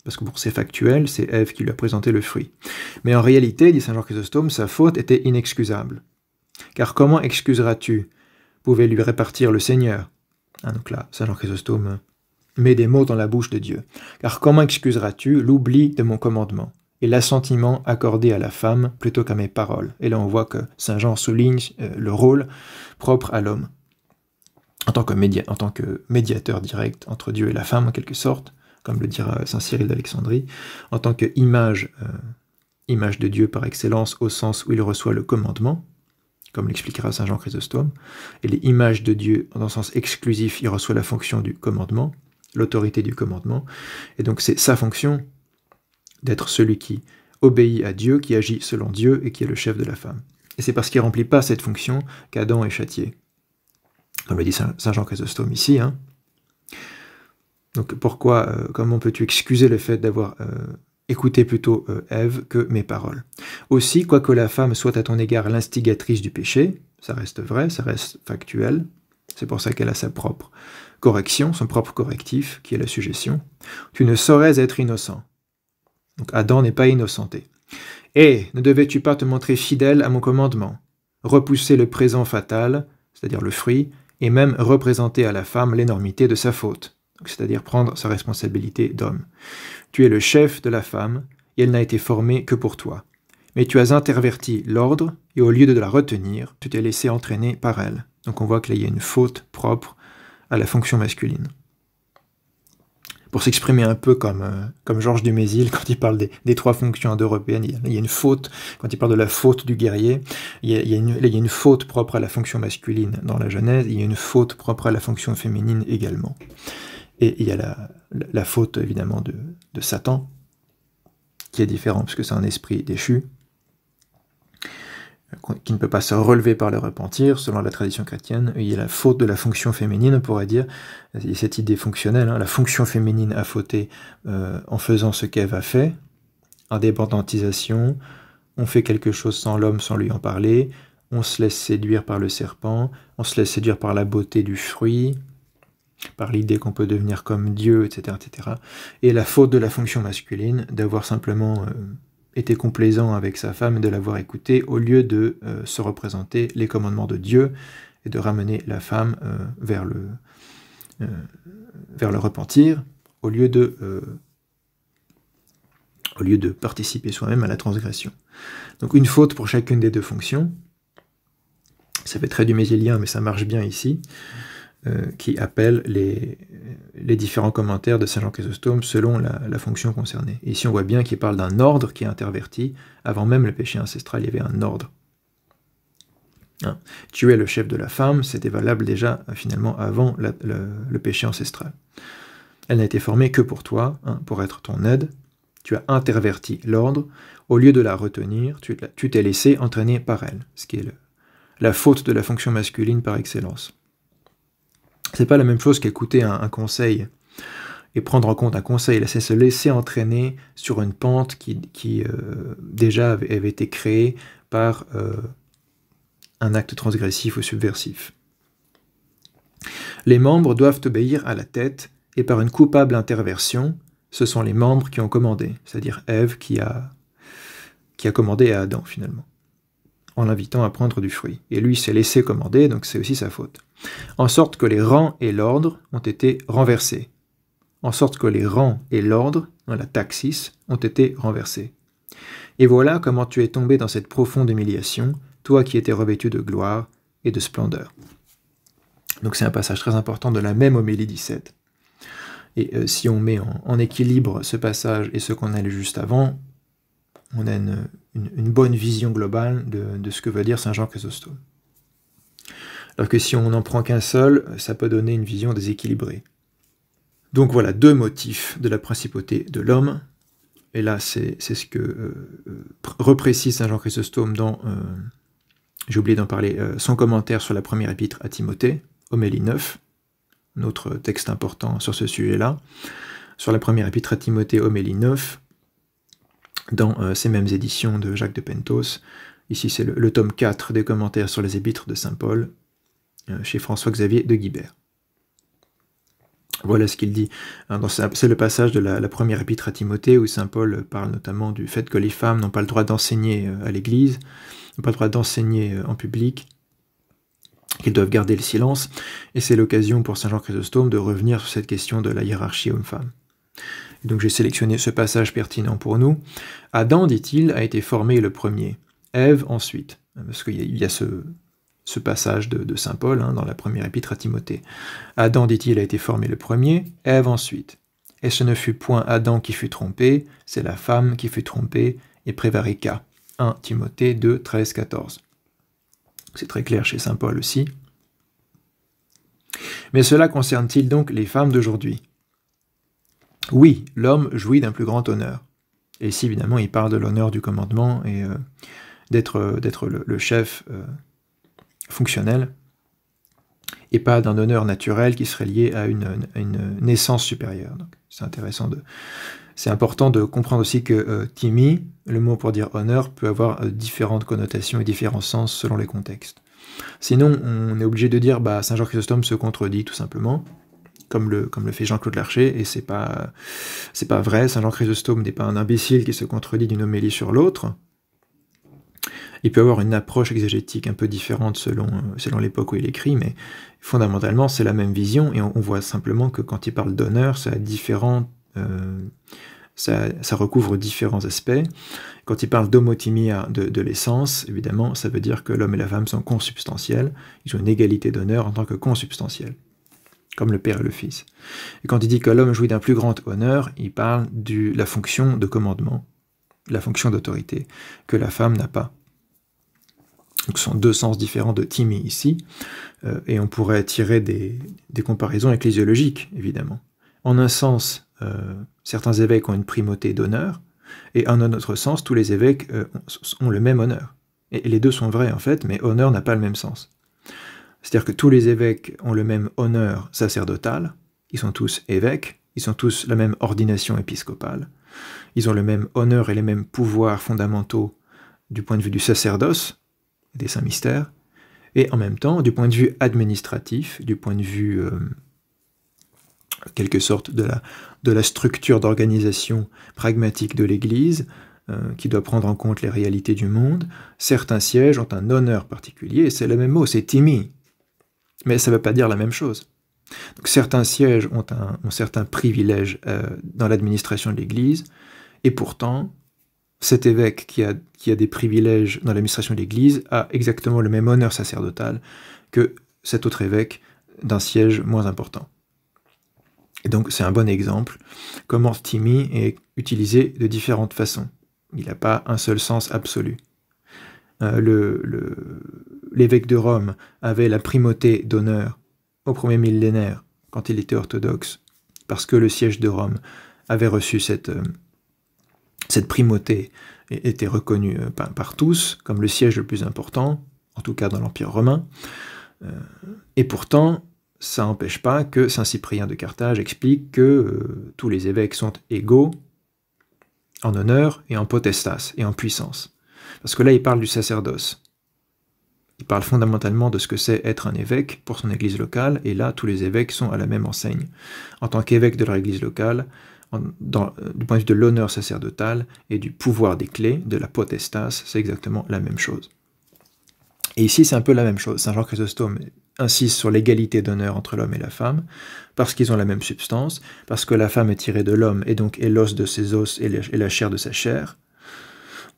Parce que pour c'est factuel, c'est Ève qui lui a présenté le fruit. Mais en réalité, dit saint Jean Chrysostome, sa faute était inexcusable. Car comment excuseras-tu? Pouvait lui répartir le Seigneur. Donc là, saint Jean Chrysostome met des mots dans la bouche de Dieu. Car comment excuseras-tu l'oubli de mon commandement et l'assentiment accordé à la femme plutôt qu'à mes paroles? Et là, on voit que saint Jean souligne le rôle propre à l'homme, en tant que médiateur direct entre Dieu et la femme, en quelque sorte, comme le dira saint Cyril d'Alexandrie, en tant qu'image image de Dieu par excellence, au sens où il reçoit le commandement, comme l'expliquera saint Jean Chrysostome, et les images de Dieu, dans le sens exclusif, il reçoit la fonction du commandement, l'autorité du commandement, et donc c'est sa fonction d'être celui qui obéit à Dieu, qui agit selon Dieu, et qui est le chef de la femme. Et c'est parce qu'il ne remplit pas cette fonction qu'Adam est châtié. Comme le dit saint Jean Chrysostome ici. Donc pourquoi, comment peux-tu excuser le fait d'avoir écouté plutôt Ève que mes paroles? Aussi, quoique la femme soit à ton égard l'instigatrice du péché, ça reste vrai, ça reste factuel, c'est pour ça qu'elle a sa propre correction, son propre correctif, qui est la suggestion, tu ne saurais être innocent. Donc Adam n'est pas innocenté. Et ne devais-tu pas te montrer fidèle à mon commandement, repousser le présent fatal, c'est-à-dire le fruit, et même représenter à la femme l'énormité de sa faute, c'est-à-dire prendre sa responsabilité d'homme. Tu es le chef de la femme, et elle n'a été formée que pour toi. Mais tu as interverti l'ordre, et au lieu de la retenir, tu t'es laissé entraîner par elle. Donc on voit qu'il y a une faute propre à la fonction masculine. Pour s'exprimer un peu comme Georges Dumézil, quand il parle des trois fonctions indo-européennes, il y a une faute, quand il parle de la faute du guerrier, il y a une faute propre à la fonction masculine dans la Genèse, il y a une faute propre à la fonction féminine également. Et il y a la faute évidemment de Satan, qui est différent, parce que c'est un esprit déchu, qui ne peut pas se relever par le repentir, selon la tradition chrétienne. Il y a la faute de la fonction féminine, on pourrait dire, il y a cette idée fonctionnelle, hein, la fonction féminine a fauté en faisant ce qu'Ève a fait, en dépendantisation, on fait quelque chose sans l'homme, sans lui en parler, on se laisse séduire par le serpent, on se laisse séduire par la beauté du fruit, par l'idée qu'on peut devenir comme Dieu, etc., etc. Et la faute de la fonction masculine, d'avoir simplement été complaisant avec sa femme et de l'avoir écoutée, au lieu de se représenter les commandements de Dieu et de ramener la femme vers le repentir, au lieu de participer soi-même à la transgression. Donc une faute pour chacune des deux fonctions, ça fait très du mésélien, mais ça marche bien ici, qui appelle les différents commentaires de Saint Jean Chrysostome selon la fonction concernée. Et ici on voit bien qu'il parle d'un ordre qui est interverti. Avant même le péché ancestral, il y avait un ordre. Hein. Tu es le chef de la femme, c'était valable déjà finalement avant le péché ancestral. Elle n'a été formée que pour toi, hein, pour être ton aide. Tu as interverti l'ordre, au lieu de la retenir, tu t'es laissé entraîner par elle, ce qui est la faute de la fonction masculine par excellence. C'est pas la même chose qu'écouter un conseil et prendre en compte un conseil, c'est se laisser entraîner sur une pente qui déjà avait été créée par un acte transgressif ou subversif. Les membres doivent obéir à la tête, et par une coupable interversion, ce sont les membres qui ont commandé, c'est-à-dire Ève qui a commandé à Adam finalement, en l'invitant à prendre du fruit. Et lui s'est laissé commander, donc c'est aussi sa faute. En sorte que les rangs et l'ordre ont été renversés. En sorte que les rangs et l'ordre, la taxis, ont été renversés. Et voilà comment tu es tombé dans cette profonde humiliation, toi qui étais revêtu de gloire et de splendeur. Donc c'est un passage très important de la même homélie 17. Et si on met en équilibre ce passage et ce qu'on a lu juste avant, on a une bonne vision globale de ce que veut dire Saint Jean Chrysostome. Alors que si on n'en prend qu'un seul, ça peut donner une vision déséquilibrée. Donc voilà, deux motifs de la principauté de l'homme. Et là, c'est ce que reprécise Saint Jean Chrysostome dans, j'ai oublié d'en parler, son commentaire sur la première épître à Timothée, homélie 9, notre texte important sur ce sujet-là, sur la première épître à Timothée, homélie 9, dans ces mêmes éditions de Jacques de Pentos. Ici, c'est le tome 4 des commentaires sur les épîtres de Saint Paul, chez François-Xavier de Guibert. Voilà ce qu'il dit. C'est le passage de la première épître à Timothée, où Saint Paul parle notamment du fait que les femmes n'ont pas le droit d'enseigner à l'Église, n'ont pas le droit d'enseigner en public, qu'ils doivent garder le silence, et c'est l'occasion pour Saint Jean Chrysostome de revenir sur cette question de la hiérarchie homme-femme. Donc j'ai sélectionné ce passage pertinent pour nous. Adam, dit-il, a été formé le premier, Ève ensuite, parce qu'il y a ce passage de Saint Paul dans la première épître à Timothée. Adam, dit-il, a été formé le premier, Ève ensuite. Et ce ne fut point Adam qui fut trompé, c'est la femme qui fut trompée et prévariqua. 1 Timothée 2, 13, 14. C'est très clair chez Saint Paul aussi. Mais cela concerne-t-il donc les femmes d'aujourd'hui? Oui, l'homme jouit d'un plus grand honneur. Et ici, évidemment, il parle de l'honneur du commandement et d'être le chef fonctionnel, et pas d'un honneur naturel qui serait lié à une naissance supérieure. Donc, c'est intéressant c'est important de comprendre aussi que timi, le mot pour dire honneur, peut avoir différentes connotations et différents sens selon les contextes. Sinon, on est obligé de dire Saint Jean Chrysostome se contredit tout simplement, comme le fait Jean-Claude Larcher, et c'est pas vrai. Saint Jean Chrysostome n'est pas un imbécile qui se contredit d'une homélie sur l'autre. Il peut avoir une approche exégétique un peu différente selon l'époque où il écrit, mais fondamentalement c'est la même vision, et on voit simplement que quand il parle d'honneur, ça recouvre différents aspects. Quand il parle d'homotimia, de l'essence, évidemment, ça veut dire que l'homme et la femme sont consubstantiels, ils ont une égalité d'honneur en tant que consubstantiels, comme le Père et le Fils. Et quand il dit que l'homme jouit d'un plus grand honneur, il parle de la fonction de commandement, la fonction d'autorité, que la femme n'a pas. Donc ce sont deux sens différents de timi ici, et on pourrait tirer des comparaisons ecclésiologiques, évidemment. En un sens, certains évêques ont une primauté d'honneur, Et en un autre sens, tous les évêques ont le même honneur. Et les deux sont vrais en fait, mais honneur n'a pas le même sens. C'est-à-dire que tous les évêques ont le même honneur sacerdotal, ils sont tous évêques, ils ont tous la même ordination épiscopale, ils ont le même honneur et les mêmes pouvoirs fondamentaux du point de vue du sacerdoce, des saints mystères, et en même temps, du point de vue administratif, du point de vue, quelque sorte, de la structure d'organisation pragmatique de l'Église, qui doit prendre en compte les réalités du monde, certains sièges ont un honneur particulier, et c'est le même mot, c'est timi, mais ça ne veut pas dire la même chose. Donc, certains sièges ont certains privilèges dans l'administration de l'Église, et pourtant, cet évêque qui a des privilèges dans l'administration de l'Église a exactement le même honneur sacerdotal que cet autre évêque d'un siège moins important. Et donc c'est un bon exemple comment timi est utilisé de différentes façons. Il n'a pas un seul sens absolu. L'évêque de Rome avait la primauté d'honneur au premier millénaire quand il était orthodoxe, parce que le siège de Rome avait reçu cette primauté et était reconnue par tous comme le siège le plus important, en tout cas dans l'Empire romain. Et pourtant, ça n'empêche pas que saint Cyprien de Carthage explique que tous les évêques sont égaux en honneur et en potestas, et en puissance. Parce que là, il parle du sacerdoce. Il parle fondamentalement de ce que c'est être un évêque pour son église locale, et là, tous les évêques sont à la même enseigne. En tant qu'évêque de leur église locale, du point de vue de l'honneur sacerdotal et du pouvoir des clés, de la potestas, c'est exactement la même chose. Et ici, c'est un peu la même chose. Saint Jean Chrysostome insiste sur l'égalité d'honneur entre l'homme et la femme, parce qu'ils ont la même substance, parce que la femme est tirée de l'homme, et donc est l'os de ses os et la chair de sa chair.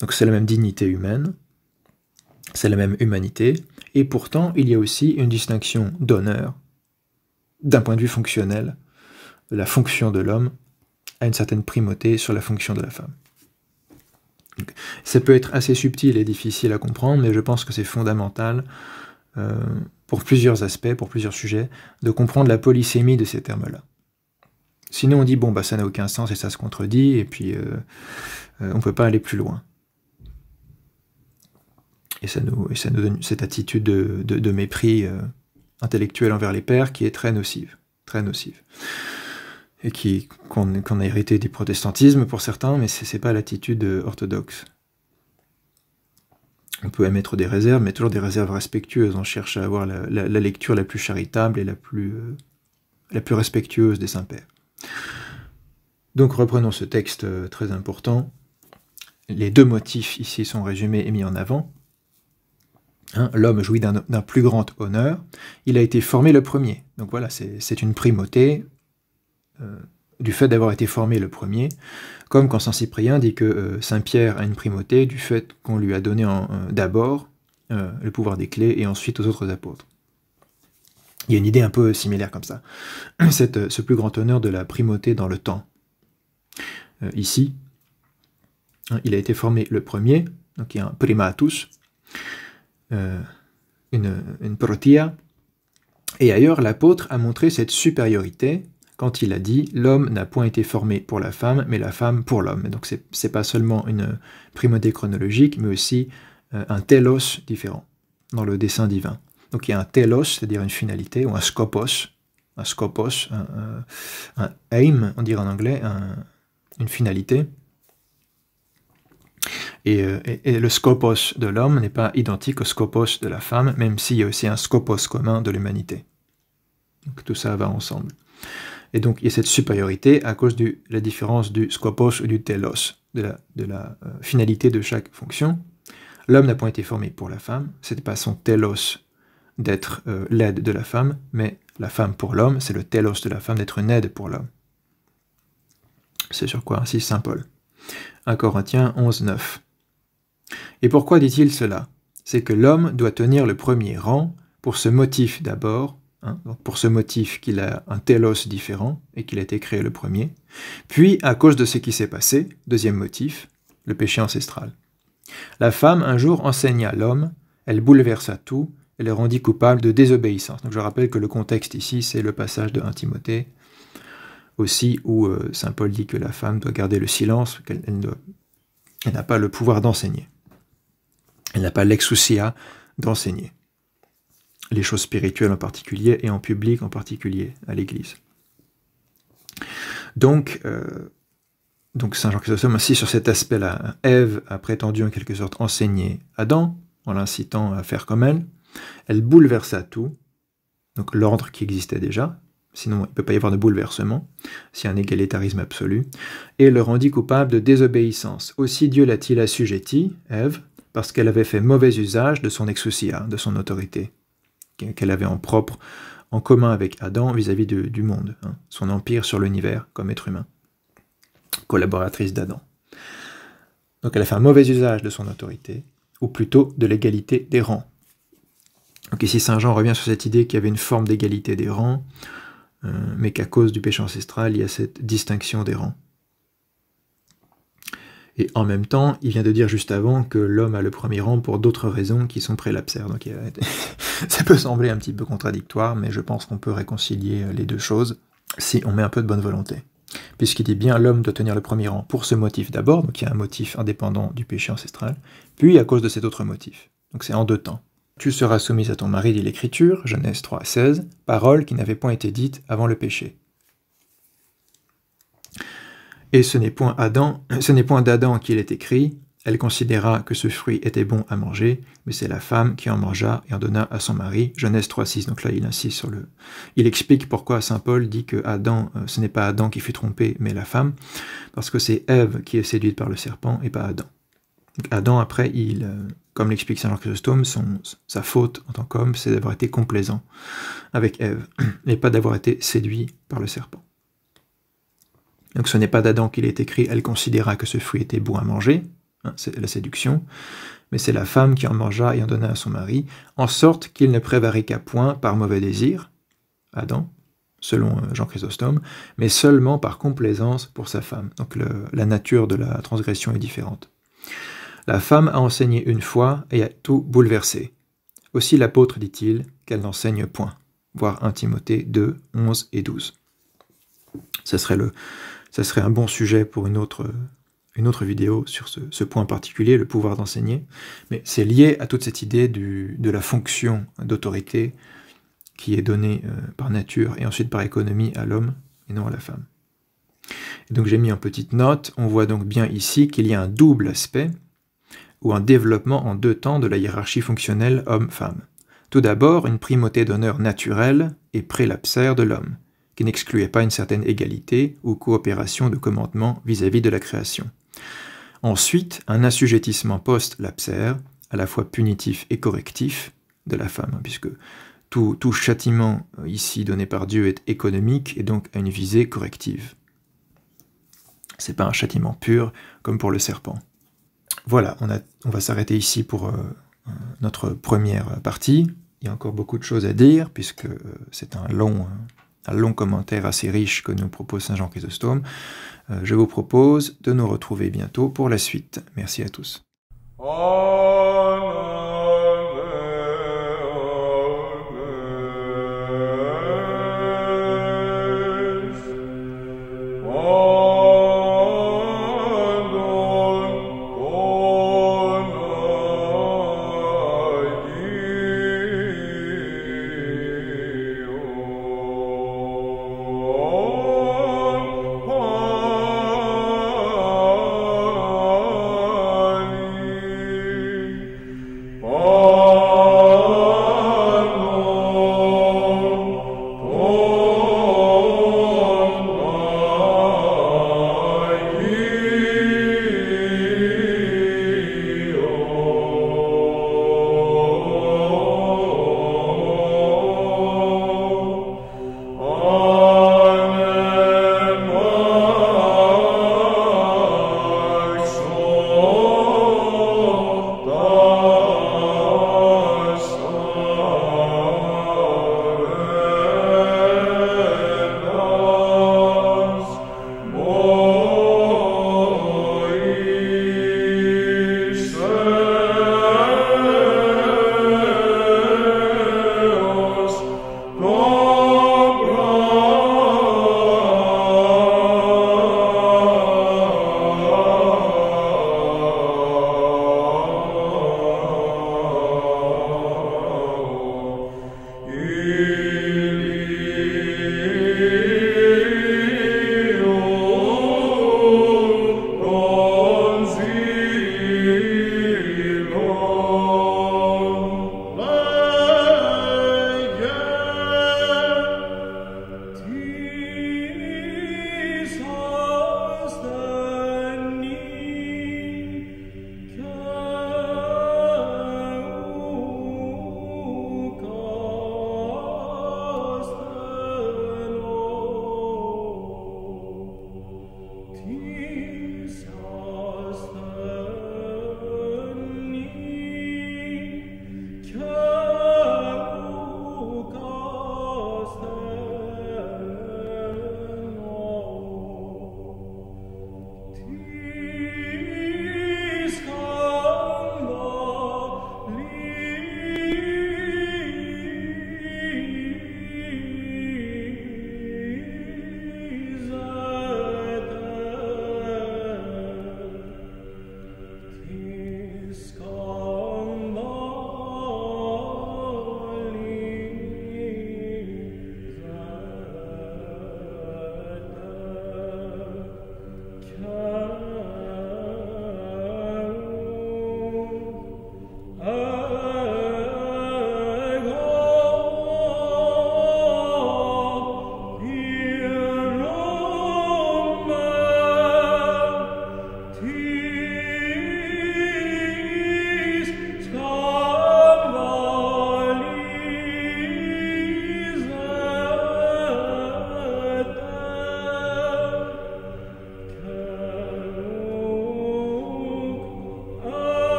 Donc c'est la même dignité humaine, c'est la même humanité, et pourtant, il y a aussi une distinction d'honneur, d'un point de vue fonctionnel, de la fonction de l'homme a une certaine primauté sur la fonction de la femme. Donc, ça peut être assez subtil et difficile à comprendre, mais je pense que c'est fondamental, pour plusieurs aspects, pour plusieurs sujets, de comprendre la polysémie de ces termes-là. Sinon on dit, bon, bah, ça n'a aucun sens et ça se contredit, et puis on ne peut pas aller plus loin. Et ça nous donne cette attitude de mépris intellectuel envers les pères qui est très nocive, et qu'on a hérité du protestantisme pour certains, mais ce n'est pas l'attitude orthodoxe. On peut émettre des réserves, mais toujours des réserves respectueuses. On cherche à avoir la lecture la plus charitable et la plus respectueuse des saints-pères. Donc reprenons ce texte très important. Les deux motifs ici sont résumés et mis en avant. L'homme jouit d'un plus grand honneur. Il a été formé le premier. Donc voilà, c'est une primauté du fait d'avoir été formé le premier, comme quand saint Cyprien dit que saint Pierre a une primauté du fait qu'on lui a donné d'abord le pouvoir des clés et ensuite aux autres apôtres. Il y a une idée un peu similaire comme ça, ce plus grand honneur de la primauté dans le temps. Ici, il a été formé le premier, donc il y a un primatus, une protia, et ailleurs l'apôtre a montré cette supériorité quand il a dit « l'homme n'a point été formé pour la femme, mais la femme pour l'homme ». Donc c'est pas seulement une primauté chronologique, mais aussi un telos différent dans le dessein divin. Donc il y a un telos, c'est-à-dire une finalité, ou un scopos, un aim, on dirait en anglais, une finalité. Et le scopos de l'homme n'est pas identique au scopos de la femme, même s'il y a aussi un scopos commun de l'humanité. Donc tout ça va ensemble. Et donc il y a cette supériorité à cause de la différence du scopos ou du telos, de la finalité de chaque fonction. L'homme n'a pas été formé pour la femme, ce n'est pas son telos d'être l'aide de la femme, mais la femme pour l'homme, c'est le telos de la femme d'être une aide pour l'homme. C'est sur quoi insiste saint Paul. 1 Corinthiens 11, 9. Et pourquoi dit-il cela? C'est que l'homme doit tenir le premier rang pour ce motif d'abord, donc pour ce motif qu'il a un telos différent et qu'il a été créé le premier, puis à cause de ce qui s'est passé, deuxième motif, le péché ancestral. La femme un jour enseigna l'homme, elle bouleversa tout, elle le rendit coupable de désobéissance. Donc je rappelle que le contexte ici, c'est le passage de 1 Timothée, aussi où saint Paul dit que la femme doit garder le silence, qu'elle ne doit Elle n'a pas le pouvoir d'enseigner. Elle n'a pas l'exousia d'enseigner. Les choses spirituelles en particulier, et en public en particulier, à l'Église. Donc Saint Jean Chrysostome insiste sur cet aspect-là. Ève a prétendu en quelque sorte enseigner Adam, en l'incitant à faire comme elle. Elle bouleversa tout, donc l'ordre qui existait déjà, sinon il ne peut pas y avoir de bouleversement, s'il y a un égalitarisme absolu, et le rendit coupable de désobéissance. Aussi Dieu l'a-t-il assujetti, Ève, parce qu'elle avait fait mauvais usage de son exousia, de son autorité, qu'elle avait en commun avec Adam vis-à-vis du monde, hein, son empire sur l'univers comme être humain, collaboratrice d'Adam. Donc elle a fait un mauvais usage de son autorité, ou plutôt de l'égalité des rangs. Donc ici Saint Jean revient sur cette idée qu'il y avait une forme d'égalité des rangs, mais qu'à cause du péché ancestral, il y a cette distinction des rangs. Et en même temps, il vient de dire juste avant que l'homme a le premier rang pour d'autres raisons qui sont prélapsaires. Donc ça peut sembler un petit peu contradictoire, mais je pense qu'on peut réconcilier les deux choses si on met un peu de bonne volonté. Puisqu'il dit bien l'homme doit tenir le premier rang pour ce motif d'abord, donc il y a un motif indépendant du péché ancestral, puis à cause de cet autre motif. Donc c'est en deux temps. Tu seras soumise à ton mari, dit l'Écriture, Genèse 3,16, parole qui n'avait point été dite avant le péché. Et ce n'est point d'Adam qu'il est écrit, elle considéra que ce fruit était bon à manger, mais c'est la femme qui en mangea et en donna à son mari, Genèse 3,6. Donc là, il insiste sur le... Il explique pourquoi saint Paul dit que Adam, ce n'est pas Adam qui fut trompé, mais la femme, parce que c'est Ève qui est séduite par le serpent et pas Adam. Donc Adam, après, comme l'explique saint Jean Chrysostome, sa faute en tant qu'homme, c'est d'avoir été complaisant avec Ève, et pas d'avoir été séduit par le serpent. Donc ce n'est pas d'Adam qu'il est écrit, elle considéra que ce fruit était bon à manger, hein, c'est la séduction, mais c'est la femme qui en mangea et en donna à son mari, en sorte qu'il ne prévariqua point par mauvais désir, Adam, selon Jean Chrysostome, mais seulement par complaisance pour sa femme. Donc la nature de la transgression est différente. La femme a enseigné une fois et a tout bouleversé. Aussi l'apôtre dit-il qu'elle n'enseigne point, voir 1 Timothée 2, 11 et 12. Ça serait un bon sujet pour une autre vidéo sur ce point particulier, le pouvoir d'enseigner, mais c'est lié à toute cette idée de la fonction d'autorité qui est donnée par nature et ensuite par économie à l'homme et non à la femme. Et donc j'ai mis en petite note, on voit donc bien ici qu'il y a un double aspect, ou un développement en deux temps de la hiérarchie fonctionnelle homme-femme. Tout d'abord, une primauté d'honneur naturelle et prélapsaire de l'homme, qui n'excluait pas une certaine égalité ou coopération de commandement vis-à-vis de la création. Ensuite, un assujettissement post-lapsaire, à la fois punitif et correctif, de la femme, puisque tout châtiment ici donné par Dieu est économique et donc a une visée corrective. C'est pas un châtiment pur comme pour le serpent. Voilà, on va s'arrêter ici pour notre première partie. Il y a encore beaucoup de choses à dire, puisque c'est un long commentaire assez riche que nous propose saint Jean Chrysostome. Je vous propose de nous retrouver bientôt pour la suite. Merci à tous.